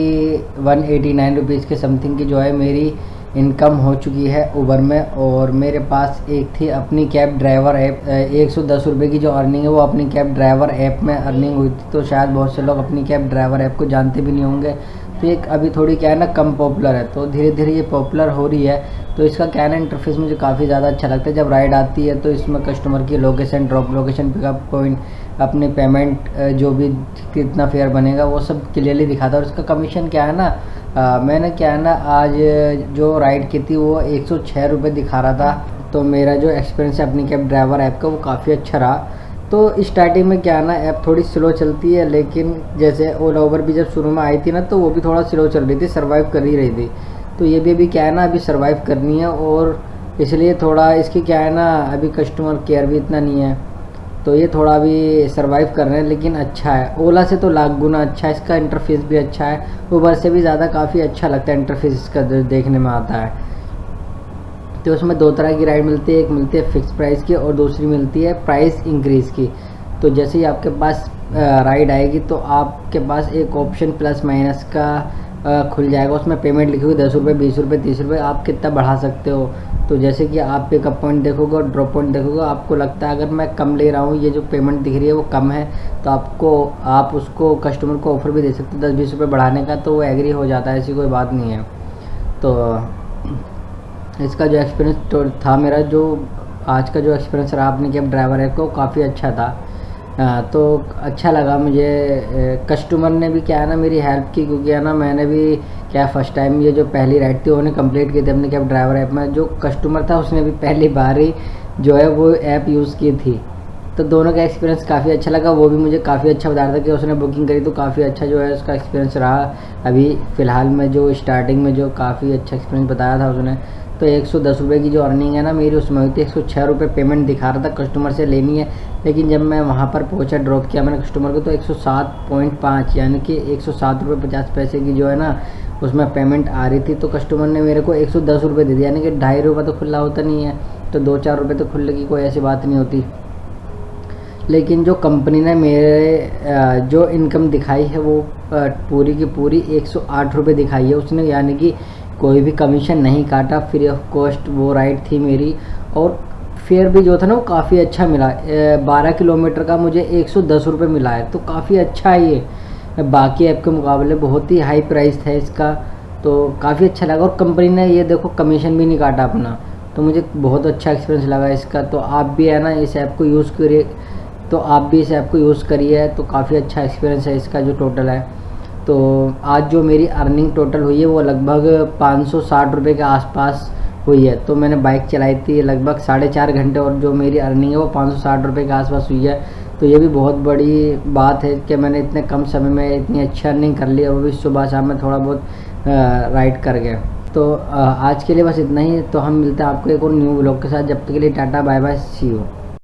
189 रुपीज़ के समथिंग की जो है मेरी इनकम हो चुकी है उबर में। और मेरे पास एक थी अपनी कैब ड्राइवर ऐप, 110 रुपये की जो अर्निंग है वो अपनी कैब ड्राइवर ऐप में अर्निंग हुई थी। तो शायद बहुत से लोग अपनी कैब ड्राइवर ऐप को जानते भी नहीं होंगे। तो ये अभी थोड़ी क्या है ना कम पॉपुलर है, तो धीरे धीरे ये पॉपुलर हो रही है। तो इसका क्या है ना इंटरफेस मुझे काफ़ी ज़्यादा अच्छा लगता है। जब राइड आती है तो इसमें कस्टमर की location, drop location, pickup point, अपने पेमेंट, जो भी कितना फेयर बनेगा वो सब क्लियरली दिखाता है। और इसका कमीशन क्या है ना, मैंने क्या है ना आज जो राइड की थी वो 106 रुपये दिखा रहा था। तो मेरा जो एक्सपीरियंस है अपनी कैब ड्राइवर ऐप का वो काफ़ी अच्छा रहा। तो स्टार्टिंग में क्या है ना ऐप थोड़ी स्लो चलती है, लेकिन जैसे ओला उबर भी जब शुरू में आई थी ना तो वो भी थोड़ा स्लो चल रही थी, सर्वाइव कर ही रही थी। तो ये भी अभी क्या है ना अभी सर्वाइव करनी है, और इसलिए थोड़ा इसकी क्या है ना अभी कस्टमर केयर भी इतना नहीं है। तो ये थोड़ा अभी सर्वाइव कर रहे हैं, लेकिन अच्छा है। ओला से तो लाख गुना अच्छा है, इसका इंटरफेस भी अच्छा है। उबर से भी ज़्यादा काफ़ी अच्छा लगता है इंटरफेस इसका देखने में आता है। तो उसमें दो तरह की राइड मिलती है, एक मिलती है फिक्स प्राइस की और दूसरी मिलती है प्राइस इंक्रीज़ की। तो जैसे ही आपके पास राइड आएगी तो आपके पास एक ऑप्शन प्लस माइनस का खुल जाएगा। उसमें पेमेंट लिखी हुई 10 रुपये, 20 रुपये, 30 रुपये, आप कितना बढ़ा सकते हो। तो जैसे कि आप पिकअप पॉइंट देखोगे और ड्रॉप पॉइंट देखोगे, आपको लगता है अगर मैं कम ले रहा हूँ, ये जो पेमेंट दिख रही है वो कम है, तो आप उसको कस्टमर को ऑफ़र भी दे सकते हो 10-20 रुपये बढ़ाने का, तो वो एग्री हो जाता है, ऐसी कोई बात नहीं है। तो इसका जो एक्सपीरियंस था मेरा, जो आज का जो एक्सपीरियंस रहा अपने कैब ड्राइवर ऐप का, वो काफ़ी अच्छा था। तो अच्छा लगा मुझे। कस्टमर ने भी क्या है ना मेरी हेल्प की, क्योंकि है ना मैंने भी क्या फ़र्स्ट टाइम ये जो पहली राइड थी उन्होंने कंप्लीट की थी अपने कैब ड्राइवर ऐप में। जो कस्टमर था उसने भी पहली बार ही जो है वो ऐप यूज़ की थी। तो दोनों का एक्सपीरियंस काफ़ी अच्छा लगा। वो भी मुझे काफ़ी अच्छा बता रहा था कि उसने बुकिंग करी, तो काफ़ी अच्छा जो है उसका एक्सपीरियंस रहा। अभी फ़िलहाल में जो स्टार्टिंग में जो काफ़ी अच्छा एक्सपीरियंस बताया था उसने। तो 110 रुपये की जो अर्निंग है ना मेरी उसमें हुई थी। 106 रुपये पेमेंट दिखा रहा था कस्टमर से लेनी है, लेकिन जब मैं वहाँ पर पहुँचा, ड्रॉप किया मैंने कस्टमर को, तो 107.5 यानी कि 107 रुपये 50 पैसे की जो है ना उसमें पेमेंट आ रही थी। तो कस्टमर ने मेरे को 110 रुपये दे दिया, यानी कि 2.5 रुपये तो खुला होता नहीं है, तो 2-4 रुपये तो खुलने की कोई ऐसी बात नहीं होती। लेकिन जो कंपनी ने मेरे जो इनकम दिखाई है वो पूरी की पूरी 108 रुपये दिखाई है उसने, यानी कि कोई भी कमीशन नहीं काटा, फ्री ऑफ कॉस्ट वो राइड थी मेरी। और फेयर भी जो था ना वो काफ़ी अच्छा मिला। 12 किलोमीटर का मुझे 110 रुपये मिला है, तो काफ़ी अच्छा है ये, बाकी ऐप के मुकाबले बहुत ही हाई प्राइस था इसका। तो काफ़ी अच्छा लगा, और कंपनी ने ये देखो कमीशन भी नहीं काटा अपना, तो मुझे बहुत अच्छा एक्सपीरियंस लगा इसका। तो आप भी है ना इस ऐप को यूज़ करिए, तो आप भी इस ऐप को यूज़ करिए, तो काफ़ी अच्छा एक्सपीरियंस है इसका जो टोटल है। तो आज जो मेरी अर्निंग टोटल हुई है वो लगभग 560 रुपये के आसपास हुई है। तो मैंने बाइक चलाई थी लगभग 4.5 घंटे, और जो मेरी अर्निंग है वो 560 रुपये के आसपास हुई है। तो ये भी बहुत बड़ी बात है कि मैंने इतने कम समय में इतनी अच्छी अर्निंग कर ली, और वो भी सुबह शाम में थोड़ा बहुत राइड कर गया। तो आज के लिए बस इतना ही। तो हम मिलते हैं आपको एक और न्यू व्लॉग के साथ। जब तक के लिए tata bye bye, see you.